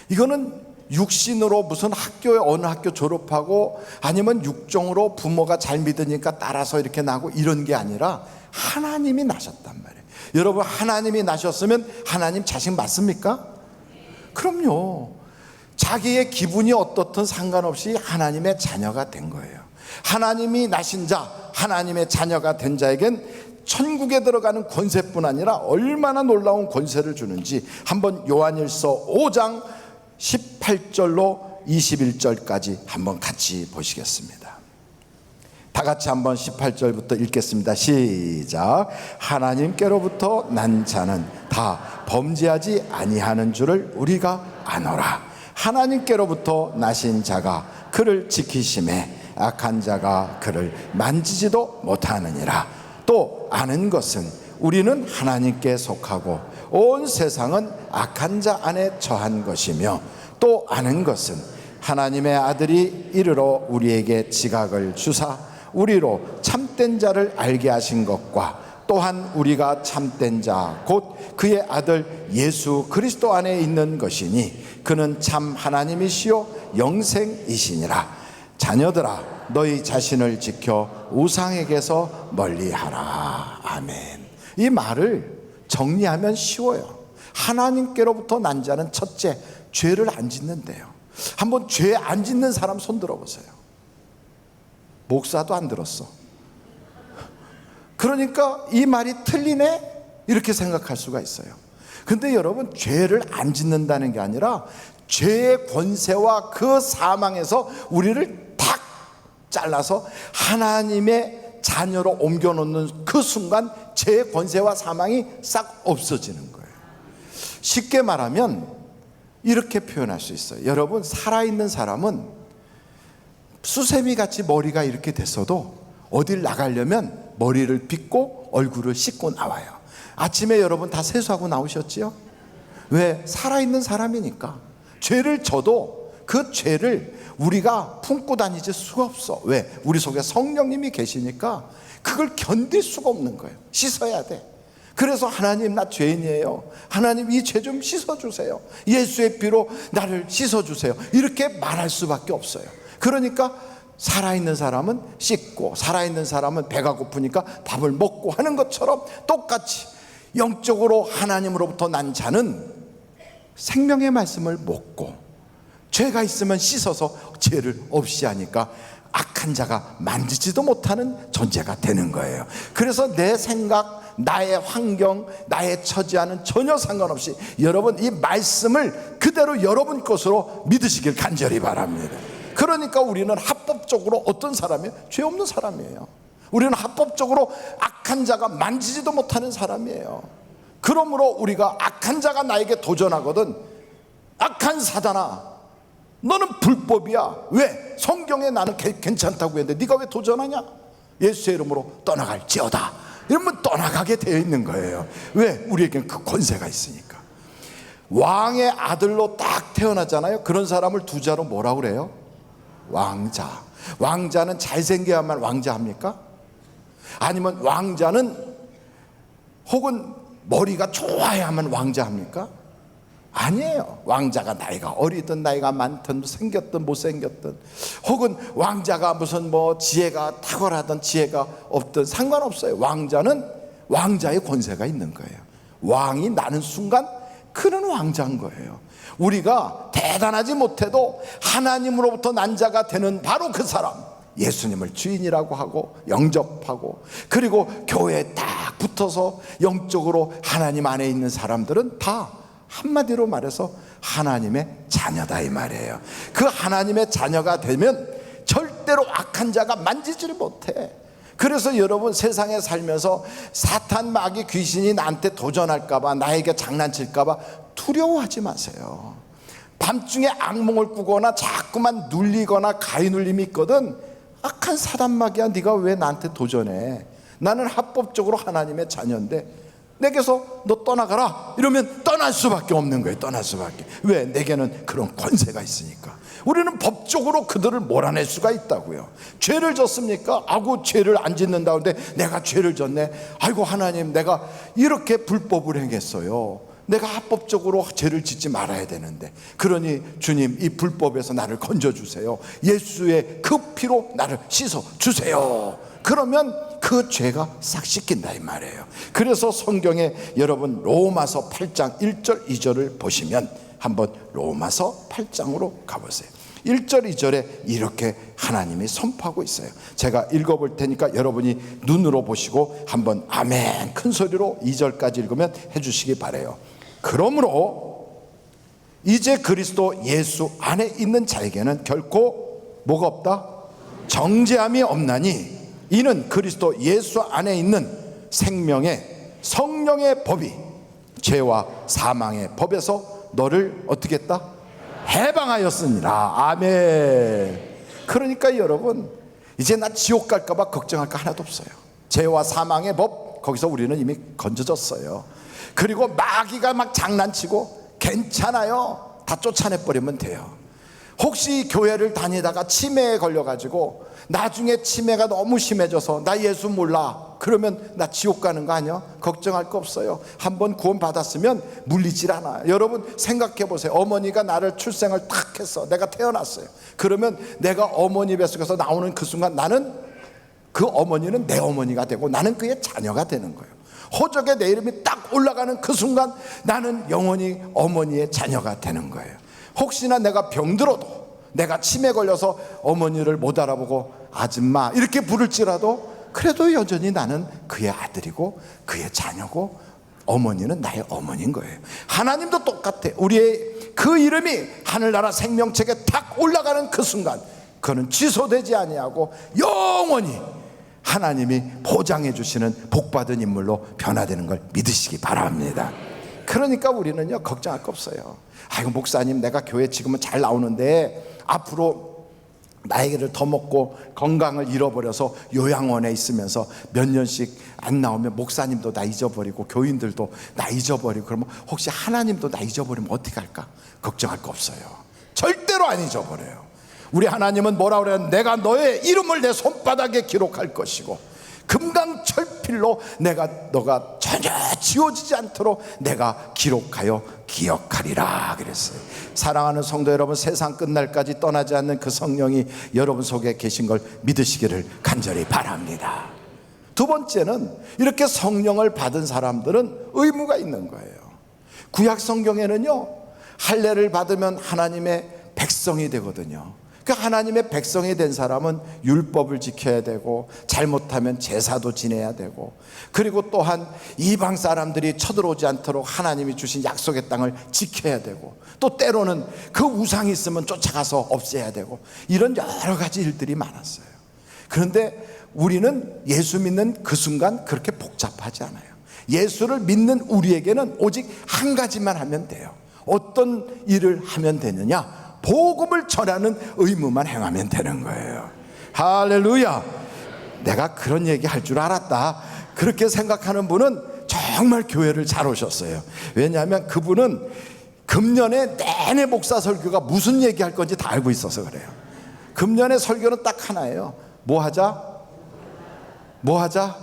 이거는 육신으로 무슨 학교에 어느 학교 졸업하고 아니면 육종으로 부모가 잘 믿으니까 따라서 이렇게 나고 이런 게 아니라 하나님이 나셨단 말이에요. 여러분, 하나님이 나셨으면 하나님 자식 맞습니까? 그럼요. 자기의 기분이 어떻든 상관없이 하나님의 자녀가 된 거예요. 하나님이 나신 자, 하나님의 자녀가 된 자에겐 천국에 들어가는 권세뿐 아니라 얼마나 놀라운 권세를 주는지 한번 요한일서 5장 18절로 21절까지 한번 같이 보시겠습니다. 다 같이 한번 18절부터 읽겠습니다. 시작. 하나님께로부터 난 자는 다 범죄하지 아니하는 줄을 우리가 아노라. 하나님께로부터 나신 자가 그를 지키심에 악한 자가 그를 만지지도 못하느니라. 또 아는 것은 우리는 하나님께 속하고 온 세상은 악한 자 안에 처한 것이며, 또 아는 것은 하나님의 아들이 이르러 우리에게 지각을 주사 우리로 참된 자를 알게 하신 것과 또한 우리가 참된 자 곧 그의 아들 예수 그리스도 안에 있는 것이니 그는 참 하나님이시요 영생이시니라. 자녀들아, 너희 자신을 지켜 우상에게서 멀리하라. 아멘. 이 말을 정리하면 쉬워요. 하나님께로부터 난 자는 첫째, 죄를 안 짓는데요. 한번 죄 안 짓는 사람 손 들어보세요. 목사도 안 들었어. 그러니까 이 말이 틀리네? 이렇게 생각할 수가 있어요. 근데 여러분, 죄를 안 짓는다는 게 아니라 죄의 권세와 그 사망에서 우리를 탁 잘라서 하나님의 자녀로 옮겨놓는 그 순간 죄의 권세와 사망이 싹 없어지는 거예요. 쉽게 말하면 이렇게 표현할 수 있어요. 여러분, 살아있는 사람은 수세미 같이 머리가 이렇게 됐어도 어딜 나가려면 머리를 빗고 얼굴을 씻고 나와요. 아침에 여러분 다 세수하고 나오셨지요? 왜? 살아있는 사람이니까. 죄를 져도 그 죄를 우리가 품고 다니질 수가 없어. 왜? 우리 속에 성령님이 계시니까 그걸 견딜 수가 없는 거예요. 씻어야 돼. 그래서 하나님, 나 죄인이에요. 하나님, 이 죄 좀 씻어주세요. 예수의 피로 나를 씻어주세요. 이렇게 말할 수밖에 없어요. 그러니까 살아있는 사람은 씻고, 살아있는 사람은 배가 고프니까 밥을 먹고 하는 것처럼 똑같이 영적으로 하나님으로부터 난 자는 생명의 말씀을 먹고, 죄가 있으면 씻어서 죄를 없이 하니까 악한 자가 만지지도 못하는 존재가 되는 거예요. 그래서 내 생각, 나의 환경, 나의 처지와는 전혀 상관없이 여러분 이 말씀을 그대로 여러분 것으로 믿으시길 간절히 바랍니다. 그러니까 우리는 합법적으로 어떤 사람이에요? 죄 없는 사람이에요. 우리는 합법적으로 악한 자가 만지지도 못하는 사람이에요. 그러므로 우리가 악한 자가 나에게 도전하거든, 악한 사단아, 너는 불법이야. 왜? 성경에 나는 괜찮다고 했는데 네가 왜 도전하냐? 예수의 이름으로 떠나갈지어다. 이러면 떠나가게 되어 있는 거예요. 왜? 우리에겐 그 권세가 있으니까. 왕의 아들로 딱 태어나잖아요. 그런 사람을 두 자로 뭐라고 그래요? 왕자. 왕자는 잘생겨야만 왕자합니까? 아니면 왕자는 혹은 머리가 좋아야만 왕자합니까? 아니에요. 왕자가 나이가 어리든 나이가 많든 생겼든 못생겼든, 혹은 왕자가 무슨 뭐 지혜가 탁월하든 지혜가 없든 상관없어요. 왕자는 왕자의 권세가 있는 거예요. 왕이 나는 순간 그는 왕자인 거예요. 우리가 대단하지 못해도 하나님으로부터 난 자가 되는 바로 그 사람, 예수님을 주인이라고 하고 영접하고, 그리고 교회에 딱 붙어서 영적으로 하나님 안에 있는 사람들은 다 한마디로 말해서 하나님의 자녀다 이 말이에요. 그 하나님의 자녀가 되면 절대로 악한 자가 만지지를 못해. 그래서 여러분 세상에 살면서 사탄, 마귀, 귀신이 나한테 도전할까봐, 나에게 장난칠까봐 두려워하지 마세요. 밤중에 악몽을 꾸거나 자꾸만 눌리거나 가위 눌림이 있거든, 악한 사단 마귀야, 네가 왜 나한테 도전해? 나는 합법적으로 하나님의 자녀인데 내게서 너 떠나가라 이러면 떠날 수밖에 없는 거예요. 떠날 수밖에. 왜? 내게는 그런 권세가 있으니까. 우리는 법적으로 그들을 몰아낼 수가 있다고요. 죄를 졌습니까? 아고 죄를 안 짓는다는데 내가 죄를 졌네. 아이고 하나님, 내가 이렇게 불법을 행했어요. 내가 합법적으로 죄를 짓지 말아야 되는데, 그러니 주님 이 불법에서 나를 건져주세요. 예수의 그 피로 나를 씻어주세요. 그러면 그 죄가 싹 씻긴다 이 말이에요. 그래서 성경에 여러분 로마서 8장 1절 2절을 보시면, 한번 로마서 8장으로 가보세요. 1절 2절에 이렇게 하나님이 선포하고 있어요. 제가 읽어볼 테니까 여러분이 눈으로 보시고 한번 아멘 큰 소리로 2절까지 읽으면 해주시기 바라요. 그러므로 이제 그리스도 예수 안에 있는 자에게는 결코 뭐가 없다? 정죄함이 없나니 이는 그리스도 예수 안에 있는 생명의 성령의 법이 죄와 사망의 법에서 너를 어떻게 했다? 해방하였으니라. 아멘. 그러니까 여러분 이제 나 지옥 갈까 봐 걱정할 거 하나도 없어요. 죄와 사망의 법, 거기서 우리는 이미 건져졌어요. 그리고 마귀가 막 장난치고 괜찮아요. 다 쫓아내버리면 돼요. 혹시 교회를 다니다가 치매에 걸려가지고 나중에 치매가 너무 심해져서 나 예수 몰라 그러면 나 지옥 가는 거 아니야? 걱정할 거 없어요. 한번 구원 받았으면 물리질 않아. 여러분 생각해 보세요. 어머니가 나를 출생을 탁 했어. 내가 태어났어요. 그러면 내가 어머니 뱃속에서 나오는 그 순간 나는, 그 어머니는 내 어머니가 되고 나는 그의 자녀가 되는 거예요. 호적에 내 이름이 딱 올라가는 그 순간 나는 영원히 어머니의 자녀가 되는 거예요. 혹시나 내가 병들어도, 내가 치매 걸려서 어머니를 못 알아보고 아줌마 이렇게 부를지라도 그래도 여전히 나는 그의 아들이고 그의 자녀고 어머니는 나의 어머니인 거예요. 하나님도 똑같아. 우리의 그 이름이 하늘나라 생명책에 딱 올라가는 그 순간 그는 취소되지 아니하고 영원히 하나님이 보장해 주시는 복받은 인물로 변화되는 걸 믿으시기 바랍니다. 그러니까 우리는요 걱정할 거 없어요. 아이고 목사님, 내가 교회 지금은 잘 나오는데 앞으로 나이를 더 먹고 건강을 잃어버려서 요양원에 있으면서 몇 년씩 안 나오면 목사님도 나 잊어버리고 교인들도 나 잊어버리고, 그러면 혹시 하나님도 나 잊어버리면 어떻게 할까? 걱정할 거 없어요. 절대로 절대로 안 잊어버려요. 우리 하나님은 뭐라 그래요? 내가 너의 이름을 내 손바닥에 기록할 것이고 금강철필로 너가 전혀 지워지지 않도록 내가 기록하여 기억하리라 그랬어요. 사랑하는 성도 여러분, 세상 끝날까지 떠나지 않는 그 성령이 여러분 속에 계신 걸 믿으시기를 간절히 바랍니다. 두 번째는 이렇게 성령을 받은 사람들은 의무가 있는 거예요. 구약 성경에는요, 할례를 받으면 하나님의 백성이 되거든요. 그 하나님의 백성이 된 사람은 율법을 지켜야 되고 잘못하면 제사도 지내야 되고, 그리고 또한 이방 사람들이 쳐들어오지 않도록 하나님이 주신 약속의 땅을 지켜야 되고, 또 때로는 그 우상이 있으면 쫓아가서 없애야 되고, 이런 여러 가지 일들이 많았어요. 그런데 우리는 예수 믿는 그 순간 그렇게 복잡하지 않아요. 예수를 믿는 우리에게는 오직 한 가지만 하면 돼요. 어떤 일을 하면 되느냐? 복음을 전하는 의무만 행하면 되는 거예요. 할렐루야. 내가 그런 얘기 할 줄 알았다, 그렇게 생각하는 분은 정말 교회를 잘 오셨어요. 왜냐하면 그분은 금년에 내내 목사 설교가 무슨 얘기할 건지 다 알고 있어서 그래요. 금년의 설교는 딱 하나예요. 뭐 하자? 뭐 하자?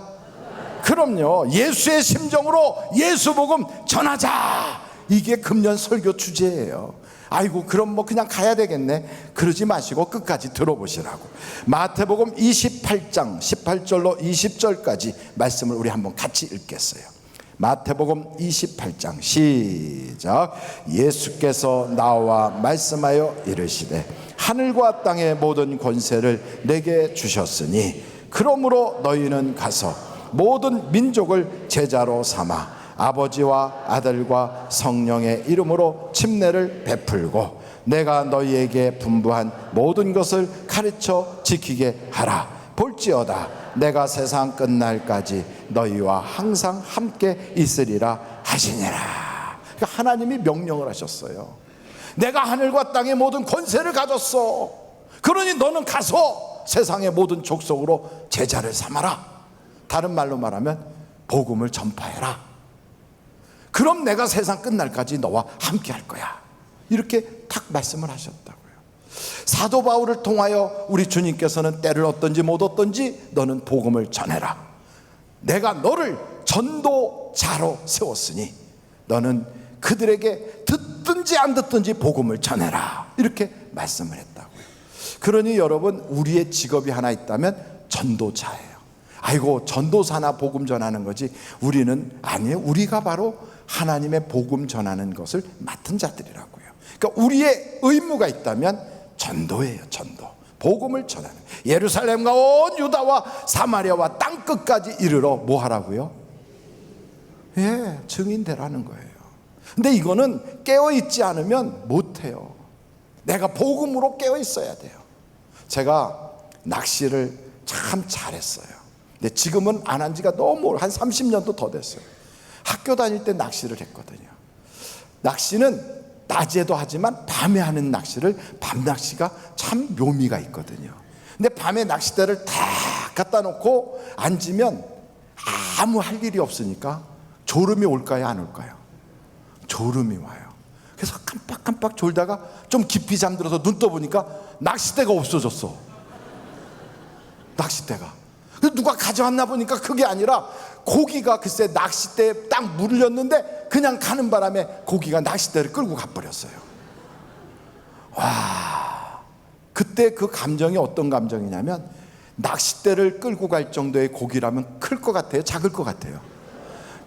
그럼요, 예수의 심정으로 예수 복음 전하자, 이게 금년 설교 주제예요. 아이고 그럼 뭐 그냥 가야 되겠네, 그러지 마시고 끝까지 들어보시라고. 마태복음 28장 18절로 20절까지 말씀을 우리 한번 같이 읽겠어요. 마태복음 28장 시작. 예수께서 나와 말씀하여 이르시되 하늘과 땅의 모든 권세를 내게 주셨으니 그러므로 너희는 가서 모든 민족을 제자로 삼아 아버지와 아들과 성령의 이름으로 침례를 베풀고 내가 너희에게 분부한 모든 것을 가르쳐 지키게 하라. 볼지어다 내가 세상 끝날까지 너희와 항상 함께 있으리라 하시니라. 그러니까 하나님이 명령을 하셨어요. 내가 하늘과 땅의 모든 권세를 가졌어. 그러니 너는 가서 세상의 모든 족속으로 제자를 삼아라. 다른 말로 말하면 복음을 전파해라. 그럼 내가 세상 끝날까지 너와 함께 할 거야. 이렇게 탁 말씀을 하셨다고요. 사도 바울을 통하여 우리 주님께서는 때를 얻든지 못 얻든지 너는 복음을 전해라. 내가 너를 전도자로 세웠으니 너는 그들에게 듣든지 안 듣든지 복음을 전해라. 이렇게 말씀을 했다고요. 그러니 여러분, 우리의 직업이 하나 있다면 전도자예요. 아이고 전도사나 복음 전하는 거지, 우리는 아니에요. 우리가 바로 하나님의 복음 전하는 것을 맡은 자들이라고요. 그러니까 우리의 의무가 있다면 전도예요. 전도, 복음을 전하는. 예루살렘과 온 유다와 사마리아와 땅끝까지 이르러 뭐 하라고요? 예, 증인되라는 거예요. 근데 이거는 깨어있지 않으면 못해요. 내가 복음으로 깨어있어야 돼요. 제가 낚시를 참 잘했어요. 근데 지금은 안 한 지가 너무 한 30년도 더 됐어요. 학교 다닐 때 낚시를 했거든요. 낚시는 낮에도 하지만 밤에 하는 낚시를, 밤낚시가 참 묘미가 있거든요. 근데 밤에 낚싯대를 다 갖다 놓고 앉으면 아무 할 일이 없으니까 졸음이 올까요, 안 올까요? 졸음이 와요. 그래서 깜빡깜빡 졸다가 좀 깊이 잠들어서 눈 떠보니까 낚싯대가 없어졌어. 낚싯대가. 누가 가져왔나 보니까 그게 아니라 고기가 글쎄 낚싯대에 딱 물렸는데 그냥 가는 바람에 고기가 낚싯대를 끌고 가버렸어요. 와, 그때 그 감정이 어떤 감정이냐면, 낚싯대를 끌고 갈 정도의 고기라면 클 것 같아요, 작을 것 같아요?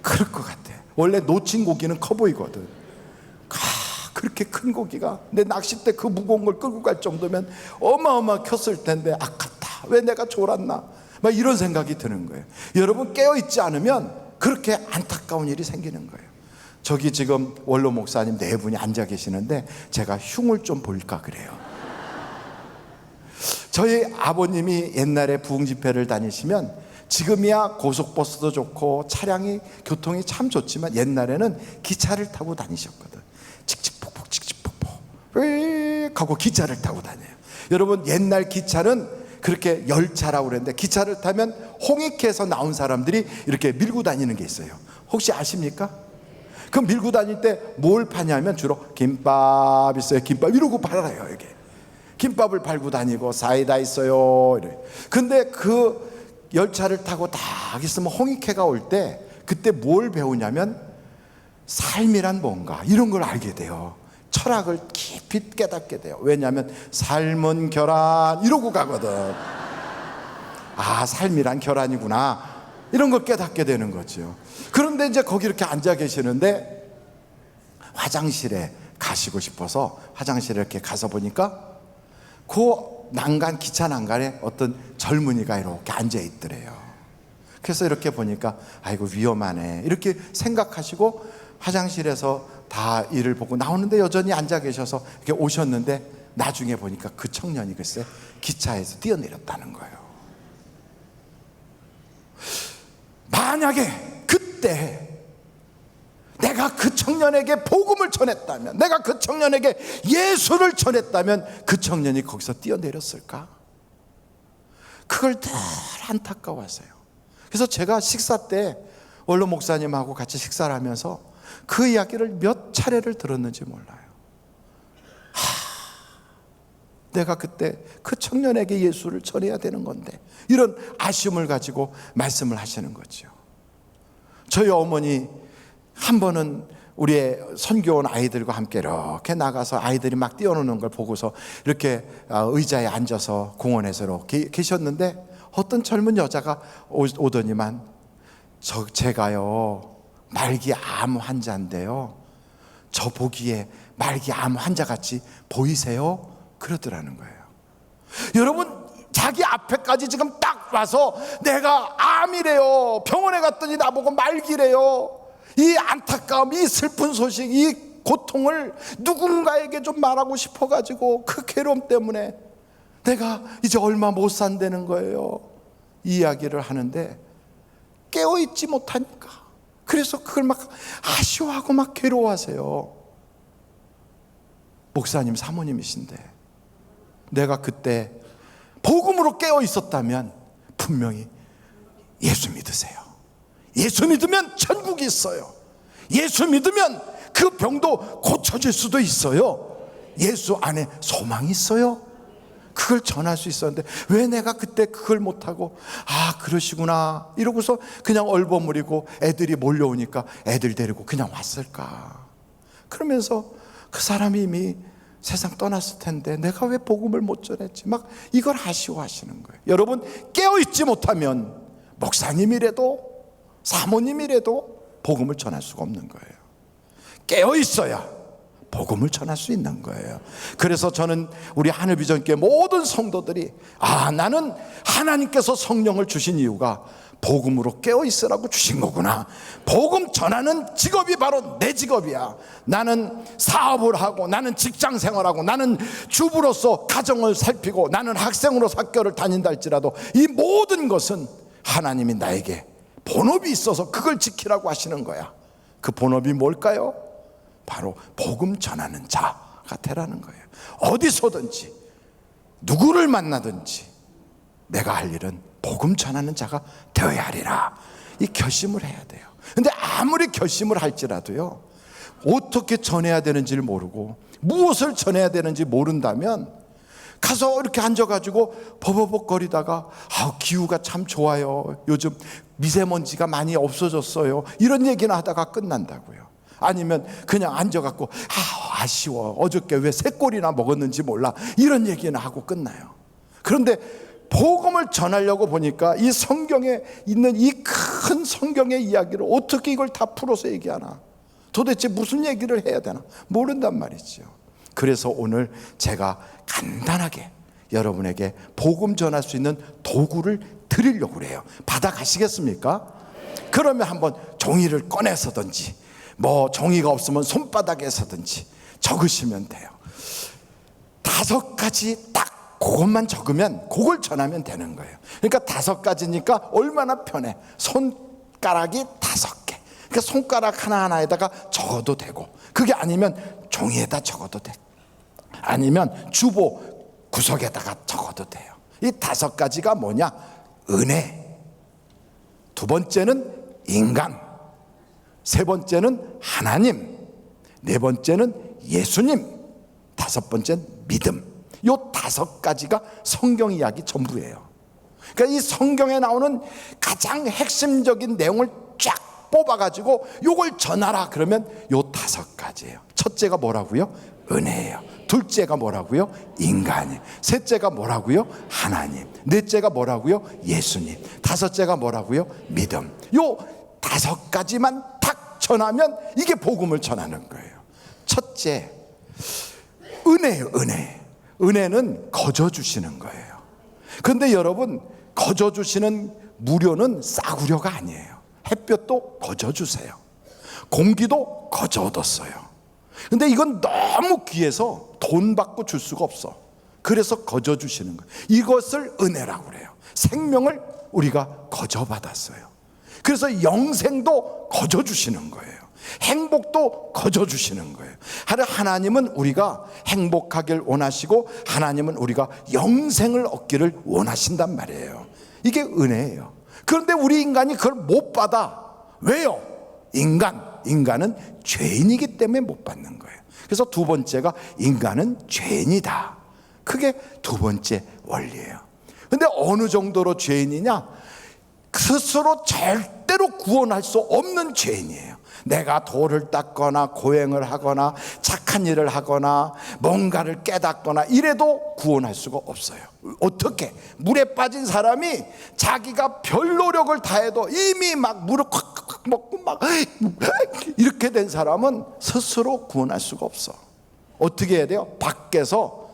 클 것 같아요. 원래 놓친 고기는 커 보이거든. 그렇게 큰 고기가 내 낚싯대 그 무거운 걸 끌고 갈 정도면 어마어마 컸을 텐데 아깝다, 왜 내가 졸았나, 막 이런 생각이 드는 거예요. 여러분, 깨어있지 않으면 그렇게 안타까운 일이 생기는 거예요. 저기 지금 원로 목사님 네 분이 앉아 계시는데 제가 흉을 좀 볼까 그래요. 저희 아버님이 옛날에 부흥 집회를 다니시면, 지금이야 고속버스도 좋고 차량이 교통이 참 좋지만 옛날에는 기차를 타고 다니셨거든. 칙칙폭폭 칙칙폭폭 하고 기차를 타고 다녀요. 여러분, 옛날 기차는 그렇게 열차라고 그랬는데, 기차를 타면 홍익회에서 나온 사람들이 이렇게 밀고 다니는 게 있어요. 혹시 아십니까? 그 밀고 다닐 때 뭘 파냐면 주로 김밥 있어요. 김밥 이러고 팔아요. 이게 김밥을 팔고 다니고 사이다 있어요 이래. 근데 그 열차를 타고 딱 있으면 홍익회가 올 때 그때 뭘 배우냐면 삶이란 뭔가 이런 걸 알게 돼요. 철학을 깊이 깨닫게 돼요. 왜냐하면 삶은 결란 이러고 가거든. 아, 삶이란 결란이구나 이런 걸 깨닫게 되는 거죠. 그런데 이제 거기 이렇게 앉아 계시는데 화장실에 가시고 싶어서 화장실에 이렇게 가서 보니까 그 난간, 기차 난간에 어떤 젊은이가 이렇게 앉아 있더래요. 그래서 이렇게 보니까 아이고 위험하네 이렇게 생각하시고 화장실에서 다 일을 보고 나오는데 여전히 앉아 계셔서 이렇게 오셨는데 나중에 보니까 그 청년이 글쎄 기차에서 뛰어내렸다는 거예요. 만약에 그때 내가 그 청년에게 복음을 전했다면, 내가 그 청년에게 예수를 전했다면 그 청년이 거기서 뛰어내렸을까? 그걸 늘 안타까워하세요. 그래서 제가 식사 때 원로 목사님하고 같이 식사를 하면서 그 이야기를 몇 차례를 들었는지 몰라요. 내가 그때 그 청년에게 예수를 전해야 되는 건데, 이런 아쉬움을 가지고 말씀을 하시는 거죠. 저희 어머니 한 번은 우리의 선교 온 아이들과 함께 이렇게 나가서 아이들이 막 뛰어노는 걸 보고서 이렇게 의자에 앉아서 공원에서 이렇게 계셨는데 어떤 젊은 여자가 오더니만 제가요 말기 암 환자인데요, 저 보기에 말기 암 환자같이 보이세요? 그러더라는 거예요. 여러분, 자기 앞에까지 지금 딱 와서 내가 암이래요, 병원에 갔더니 나보고 말기래요, 이 안타까움, 이 슬픈 소식, 이 고통을 누군가에게 좀 말하고 싶어가지고 그 괴로움 때문에 내가 이제 얼마 못 산다는 거예요. 이 이야기를 하는데 깨어있지 못하니까, 그래서 그걸 막 아쉬워하고 막 괴로워하세요. 목사님 사모님이신데 내가 그때 복음으로 깨어 있었다면 분명히 예수 믿으세요, 예수 믿으면 천국이 있어요, 예수 믿으면 그 병도 고쳐질 수도 있어요, 예수 안에 소망이 있어요, 그걸 전할 수 있었는데 왜 내가 그때 그걸 못하고 아 그러시구나 이러고서 그냥 얼버무리고 애들이 몰려오니까 애들 데리고 그냥 왔을까? 그러면서 그 사람이 이미 세상 떠났을 텐데 내가 왜 복음을 못 전했지? 막 이걸 아쉬워하시는 거예요. 여러분, 깨어있지 못하면 목사님이라도 사모님이라도 복음을 전할 수가 없는 거예요. 깨어있어야 복음을 전할 수 있는 거예요. 그래서 저는 우리 하늘비전교회 모든 성도들이 나는 하나님께서 성령을 주신 이유가 복음으로 깨어있으라고 주신 거구나, 복음 전하는 직업이 바로 내 직업이야, 나는 사업을 하고 나는 직장 생활하고 나는 주부로서 가정을 살피고 나는 학생으로서 학교를 다닌다 할지라도 이 모든 것은 하나님이 나에게 본업이 있어서 그걸 지키라고 하시는 거야. 그 본업이 뭘까요? 바로 복음 전하는 자가 되라는 거예요. 어디서든지 누구를 만나든지 내가 할 일은 복음 전하는 자가 되어야 하리라, 이 결심을 해야 돼요. 근데 아무리 결심을 할지라도요, 어떻게 전해야 되는지를 모르고 무엇을 전해야 되는지 모른다면 가서 이렇게 앉아가지고 버벅거리다가 기후가 참 좋아요, 요즘 미세먼지가 많이 없어졌어요, 이런 얘기나 하다가 끝난다고요. 아니면 그냥 앉아갖고 아쉬워, 어저께 왜 새 꼴이나 먹었는지 몰라, 이런 얘기나 하고 끝나요. 그런데 복음을 전하려고 보니까 이 성경에 있는 이 큰 성경의 이야기를 어떻게 이걸 다 풀어서 얘기하나, 도대체 무슨 얘기를 해야 되나 모른단 말이죠. 그래서 오늘 제가 간단하게 여러분에게 복음 전할 수 있는 도구를 드리려고 그래요. 받아가시겠습니까? 그러면 한번 종이를 꺼내서든지 종이가 없으면 손바닥에서든지 적으시면 돼요. 5가지 딱 그것만 적으면 그걸 전하면 되는 거예요. 그러니까 5가지니까 얼마나 편해. 손가락이 5개. 그러니까 손가락 하나하나에다가 적어도 되고, 그게 아니면 종이에다 적어도 돼, 아니면 주보 구석에다가 적어도 돼요. 이 5가지가 뭐냐? 은혜, 2번째는 인간, 3번째는 하나님, 4번째는 예수님, 5번째는 믿음. 요 5가지가 성경 이야기 전부예요. 그러니까 이 성경에 나오는 가장 핵심적인 내용을 쫙 뽑아가지고 요걸 전하라 그러면 요 5가지예요. 첫째가 뭐라고요? 은혜예요. 둘째가 뭐라고요? 인간이에요. 셋째가 뭐라고요? 하나님. 넷째가 뭐라고요? 예수님. 다섯째가 뭐라고요? 믿음. 요 5가지만 탁 전하면 이게 복음을 전하는 거예요. 첫째, 은혜예요. 은혜는 거저 주시는 거예요. 그런데 여러분, 거저 주시는 무료는 싸구려가 아니에요. 햇볕도 거저 주세요. 공기도 거저 얻었어요. 근데 이건 너무 귀해서 돈 받고 줄 수가 없어. 그래서 거저 주시는 거예요. 이것을 은혜라고 그래요. 생명을 우리가 거저 받았어요. 그래서 영생도 거저 주시는 거예요. 행복도 거저 주시는 거예요. 하나님은 우리가 행복하길 원하시고 하나님은 우리가 영생을 얻기를 원하신단 말이에요. 이게 은혜예요. 그런데 우리 인간이 그걸 못 받아. 왜요? 인간은 죄인이기 때문에 못 받는 거예요. 그래서 두 번째가 인간은 죄인이다. 그게 두 번째 원리예요. 근데 어느 정도로 죄인이냐? 스스로 절대로 구원할 수 없는 죄인이에요. 내가 돌을 닦거나 고행을 하거나 착한 일을 하거나 뭔가를 깨닫거나 이래도 구원할 수가 없어요. 어떻게? 물에 빠진 사람이 자기가 별 노력을 다해도 이미 막 물을 콱콱 먹고 막 이렇게 된 사람은 스스로 구원할 수가 없어. 어떻게 해야 돼요? 밖에서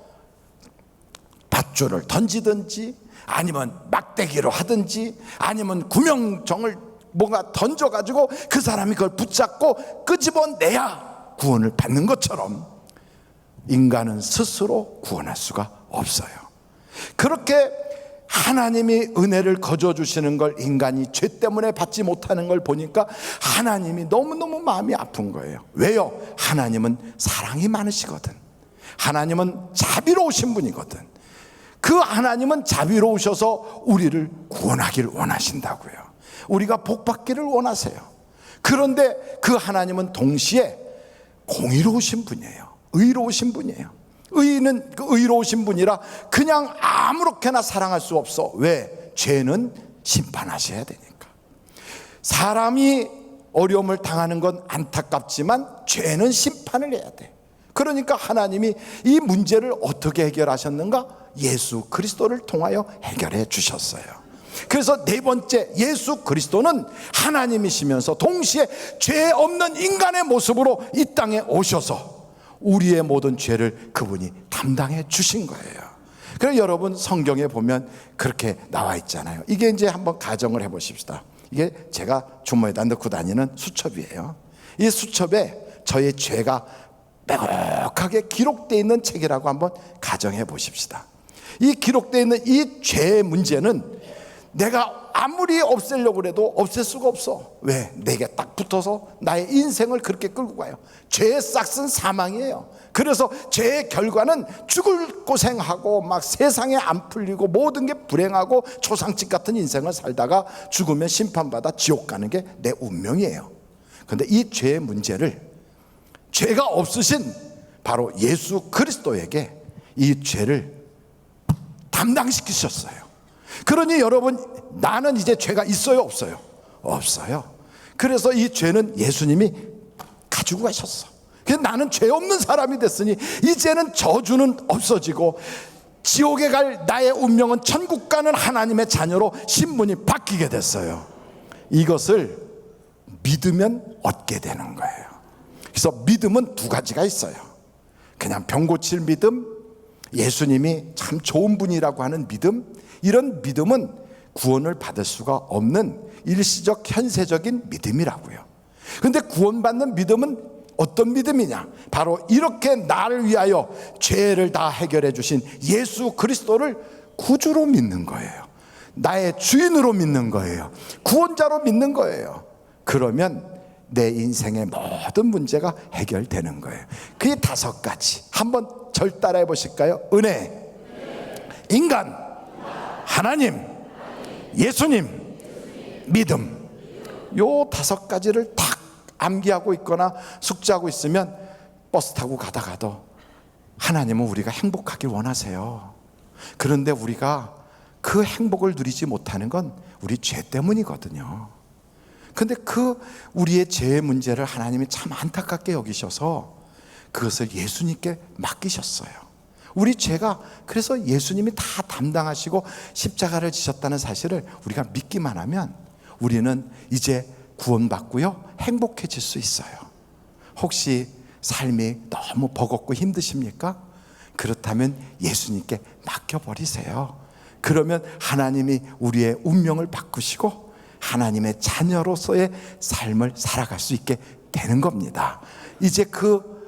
밧줄을 던지든지 아니면 막대기로 하든지 아니면 구명정을 뭔가 던져가지고 그 사람이 그걸 붙잡고 끄집어내야 구원을 받는 것처럼 인간은 스스로 구원할 수가 없어요. 그렇게 하나님이 은혜를 거저 주시는 걸 인간이 죄 때문에 받지 못하는 걸 보니까 하나님이 너무너무 마음이 아픈 거예요. 왜요? 하나님은 사랑이 많으시거든. 하나님은 자비로우신 분이거든. 그 하나님은 자비로우셔서 우리를 구원하길 원하신다고요. 우리가 복받기를 원하세요. 그런데 그 하나님은 동시에 공의로우신 분이에요. 의로우신 분이에요. 의는 그 의로우신 분이라 그냥 아무렇게나 사랑할 수 없어. 왜? 죄는 심판하셔야 되니까. 사람이 어려움을 당하는 건 안타깝지만 죄는 심판을 해야 돼. 그러니까 하나님이 이 문제를 어떻게 해결하셨는가? 예수 그리스도를 통하여 해결해 주셨어요. 그래서 네 번째, 예수 그리스도는 하나님이시면서 동시에 죄 없는 인간의 모습으로 이 땅에 오셔서 우리의 모든 죄를 그분이 담당해 주신 거예요. 그래서 여러분 성경에 보면 그렇게 나와 있잖아요. 이게 이제 한번 가정을 해 보십시다. 이게 제가 주머니에다 넣고 다니는 수첩이에요. 이 수첩에 저의 죄가 빼곡하게 기록되어 있는 책이라고 한번 가정해 보십시다. 이 기록되어 있는 이 죄의 문제는 내가 아무리 없애려고 해도 없앨 수가 없어. 왜? 내게 딱 붙어서 나의 인생을 그렇게 끌고 가요. 죄의 싹은 사망이에요. 그래서 죄의 결과는 죽을 고생하고 막 세상에 안 풀리고 모든 게 불행하고 초상집 같은 인생을 살다가 죽으면 심판받아 지옥 가는 게 내 운명이에요. 그런데 이 죄의 문제를 죄가 없으신 바로 예수 그리스도에게 이 죄를 담당시키셨어요. 그러니 여러분, 나는 이제 죄가 있어요, 없어요? 없어요. 그래서 이 죄는 예수님이 가지고 가셨어. 그래서 나는 죄 없는 사람이 됐으니 이제는 저주는 없어지고 지옥에 갈 나의 운명은 천국 가는 하나님의 자녀로 신분이 바뀌게 됐어요. 이것을 믿으면 얻게 되는 거예요. 그래서 믿음은 두 가지가 있어요. 그냥 병 고칠 믿음, 예수님이 참 좋은 분이라고 하는 믿음. 이런 믿음은 구원을 받을 수가 없는 일시적 현세적인 믿음이라고요. 그런데 구원받는 믿음은 어떤 믿음이냐? 바로 이렇게 나를 위하여 죄를 다 해결해 주신 예수 그리스도를 구주로 믿는 거예요. 나의 주인으로 믿는 거예요. 구원자로 믿는 거예요. 그러면 내 인생의 모든 문제가 해결되는 거예요. 그게 5가지. 한번 절 따라해 보실까요? 은혜, 인간, 하나님, 예수님, 믿음. 요 5가지를 딱 암기하고 있거나 숙지하고 있으면 버스 타고 가다가도 하나님은 우리가 행복하길 원하세요. 그런데 우리가 그 행복을 누리지 못하는 건 우리 죄 때문이거든요. 근데 그 우리의 죄의 문제를 하나님이 참 안타깝게 여기셔서 그것을 예수님께 맡기셨어요. 우리 죄가, 그래서 예수님이 다 담당하시고 십자가를 지셨다는 사실을 우리가 믿기만 하면 우리는 이제 구원받고요, 행복해질 수 있어요. 혹시 삶이 너무 버겁고 힘드십니까? 그렇다면 예수님께 맡겨버리세요. 그러면 하나님이 우리의 운명을 바꾸시고 하나님의 자녀로서의 삶을 살아갈 수 있게 되는 겁니다. 이제 그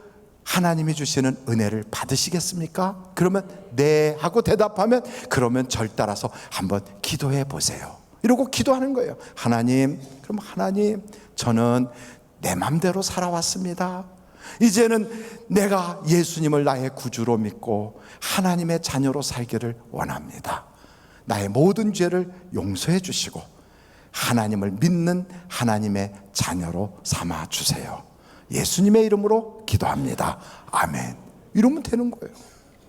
하나님이 주시는 은혜를 받으시겠습니까? 그러면 네 하고 대답하면, 그러면 절 따라서 한번 기도해 보세요. 이러고 기도하는 거예요. 하나님, 그럼 하나님, 저는 내 맘대로 살아왔습니다. 이제는 내가 예수님을 나의 구주로 믿고 하나님의 자녀로 살기를 원합니다. 나의 모든 죄를 용서해 주시고 하나님을 믿는 하나님의 자녀로 삼아 주세요. 예수님의 이름으로 기도합니다. 아멘. 이러면 되는 거예요.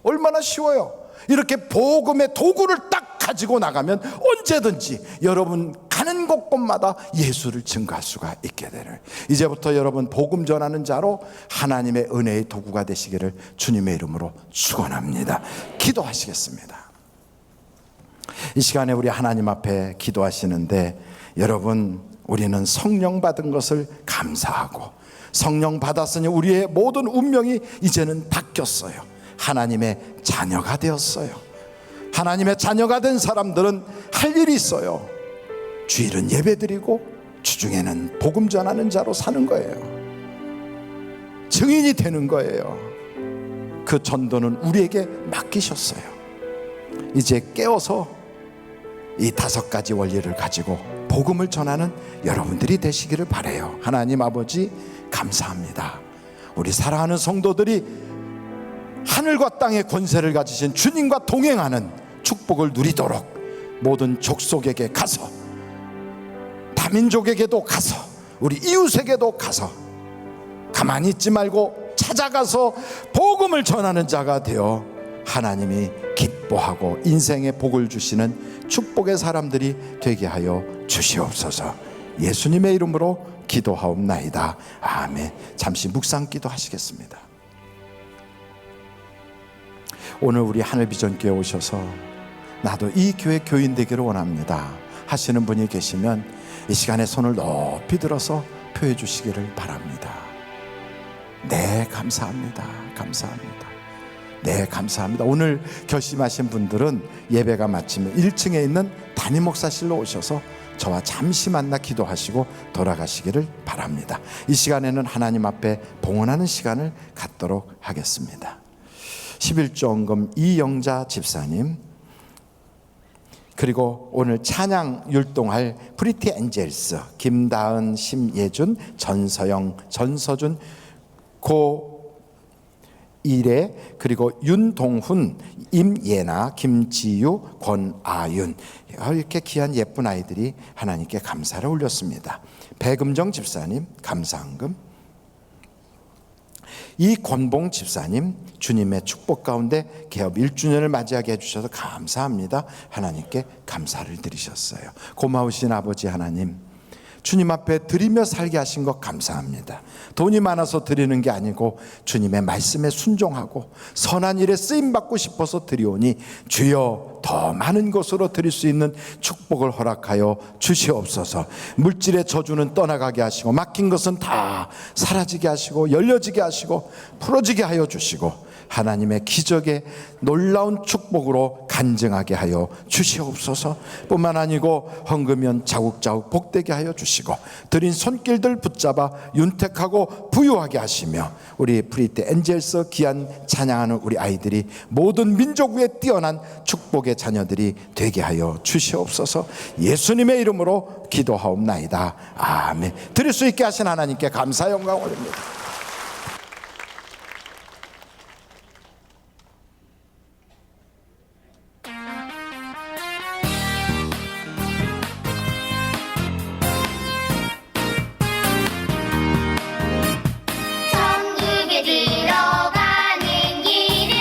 얼마나 쉬워요. 이렇게 복음의 도구를 딱 가지고 나가면 언제든지 여러분 가는 곳곳마다 예수를 증거할 수가 있게 되는, 이제부터 여러분 복음 전하는 자로 하나님의 은혜의 도구가 되시기를 주님의 이름으로 축원합니다. 기도하시겠습니다. 이 시간에 우리 하나님 앞에 기도하시는데, 여러분, 우리는 성령 받은 것을 감사하고 성령 받았으니 우리의 모든 운명이 이제는 바뀌었어요. 하나님의 자녀가 되었어요. 하나님의 자녀가 된 사람들은 할 일이 있어요. 주일은 예배드리고 주중에는 복음 전하는 자로 사는 거예요. 증인이 되는 거예요. 그 전도는 우리에게 맡기셨어요. 이제 깨어서 이 5가지 원리를 가지고 복음을 전하는 여러분들이 되시기를 바라요. 하나님 아버지, 감사합니다. 우리 사랑하는 성도들이 하늘과 땅의 권세를 가지신 주님과 동행하는 축복을 누리도록 모든 족속에게 가서, 다민족에게도 가서, 우리 이웃에게도 가서 가만히 있지 말고 찾아가서 복음을 전하는 자가 되어 하나님이 기뻐하고 인생의 복을 주시는 축복의 사람들이 되게 하여 주시옵소서. 예수님의 이름으로 기도하옵나이다. 아멘. 잠시 묵상 기도하시겠습니다. 오늘 우리 하늘비전교회 오셔서 나도 이 교회 교인 되기를 원합니다 하시는 분이 계시면 이 시간에 손을 높이 들어서 표해 주시기를 바랍니다. 네, 감사합니다. 감사합니다. 네, 감사합니다. 오늘 결심하신 분들은 예배가 마치면 1층에 있는 담임 목사실로 오셔서 저와 잠시 만나 기도하시고 돌아가시기를 바랍니다. 이 시간에는 하나님 앞에 봉헌하는 시간을 갖도록 하겠습니다. 11조원금 이영자 집사님, 그리고 오늘 찬양 율동할 프리티 엔젤스 김다은, 심예준, 전서영, 전서준, 고일애, 그리고 윤동훈, 임예나, 김지유, 권아윤, 이렇게 귀한 예쁜 아이들이 하나님께 감사를 올렸습니다. 배금정 집사님 감사헌금, 이권봉 집사님 주님의 축복 가운데 개업 1주년을 맞이하게 해주셔서 감사합니다. 하나님께 감사를 드리셨어요. 고마우신 아버지 하나님, 주님 앞에 드리며 살게 하신 것 감사합니다. 돈이 많아서 드리는 게 아니고 주님의 말씀에 순종하고 선한 일에 쓰임받고 싶어서 드리오니 주여 더 많은 것으로 드릴 수 있는 축복을 허락하여 주시옵소서. 물질의 저주는 떠나가게 하시고 막힌 것은 다 사라지게 하시고 열려지게 하시고 풀어지게 하여 주시고 하나님의 기적의 놀라운 축복으로 간증하게 하여 주시옵소서. 뿐만 아니고 헌금연 자국자국 복되게 하여 주시고 드린 손길들 붙잡아 윤택하고 부유하게 하시며 우리 프리티 엔젤스 귀한 찬양하는 우리 아이들이 모든 민족 위에 뛰어난 축복의 자녀들이 되게 하여 주시옵소서. 예수님의 이름으로 기도하옵나이다. 아멘. 드릴 수 있게 하신 하나님께 감사 영광 올립니다. 천국에 들어가는 길은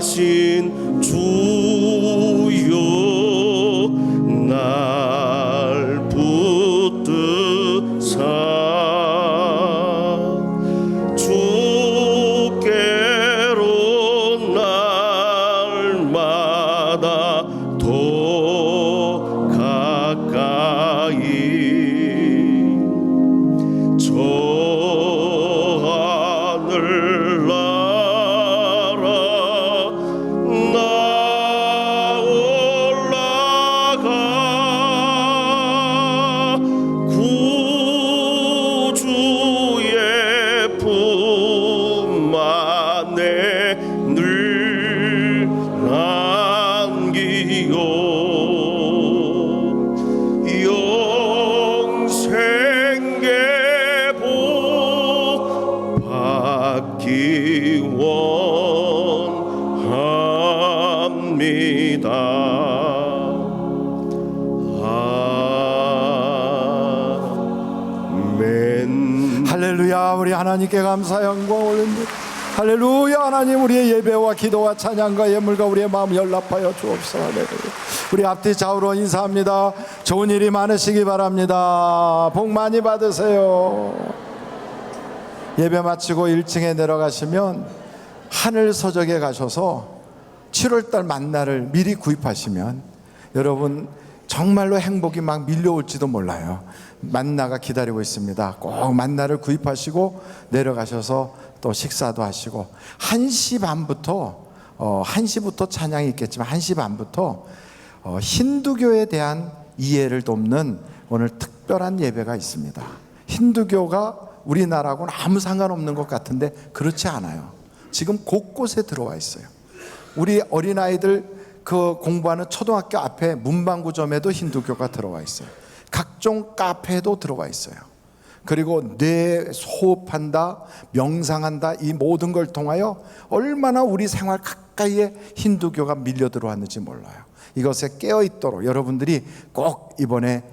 하신 주여 날 붙드사 주께로 날마다 더 가까이 저 하늘 나라 나 올라가 구주의 품 안에 늘 남기요 영생계 복 받기 원합니다. 아멘. 할렐루야. 우리 하나님께 감사 영광 올립니다. 할렐루야. 하나님, 우리의 예배와 기도와 찬양과 예물과 우리의 마음 연락하여 주옵소서. 할렐루야. 우리 앞뒤 좌우로 인사합니다. 좋은 일이 많으시기 바랍니다. 복 많이 받으세요. 예배 마치고 1층에 내려가시면 하늘 서적에 가셔서 7월달 만나를 미리 구입하시면 여러분 정말로 행복이 막 밀려올지도 몰라요. 만나가 기다리고 있습니다. 꼭 만나를 구입하시고 내려가셔서 또 식사도 하시고 1시 반부터 1시부터 찬양이 있겠지만 1시 반부터 힌두교에 대한 이해를 돕는 오늘 특별한 예배가 있습니다. 힌두교가 우리나라하고는 아무 상관없는 것 같은데 그렇지 않아요. 지금 곳곳에 들어와 있어요. 우리 어린아이들 그 공부하는 초등학교 앞에 문방구점에도 힌두교가 들어와 있어요. 각종 카페에도 들어와 있어요. 그리고 뇌 호흡한다, 명상한다, 이 모든 걸 통하여 얼마나 우리 생활 가까이에 힌두교가 밀려 들어왔는지 몰라요. 이것에 깨어 있도록 여러분들이 꼭 이번에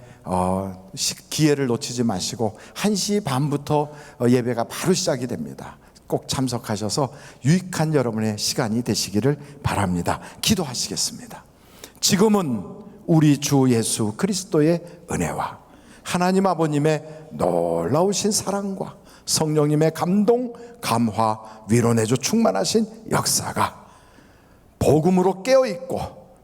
기회를 놓치지 마시고 1시 반부터 예배가 바로 시작이 됩니다. 꼭 참석하셔서 유익한 여러분의 시간이 되시기를 바랍니다. 기도하시겠습니다. 지금은 우리 주 예수 그리스도의 은혜와 하나님 아버님의 놀라우신 사랑과 성령님의 감동, 감화, 위로내주 충만하신 역사가 복음으로 깨어있고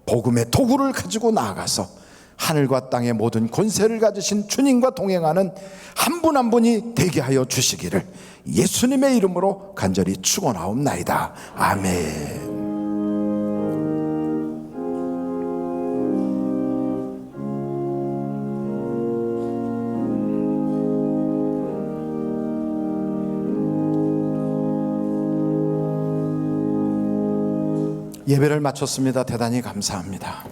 복음의 도구를 가지고 나아가서 하늘과 땅의 모든 권세를 가지신 주님과 동행하는 한 분 한 분이 되게 하여 주시기를 예수님의 이름으로 간절히 축원하옵나이다. 아멘. 예배를 마쳤습니다. 대단히 감사합니다.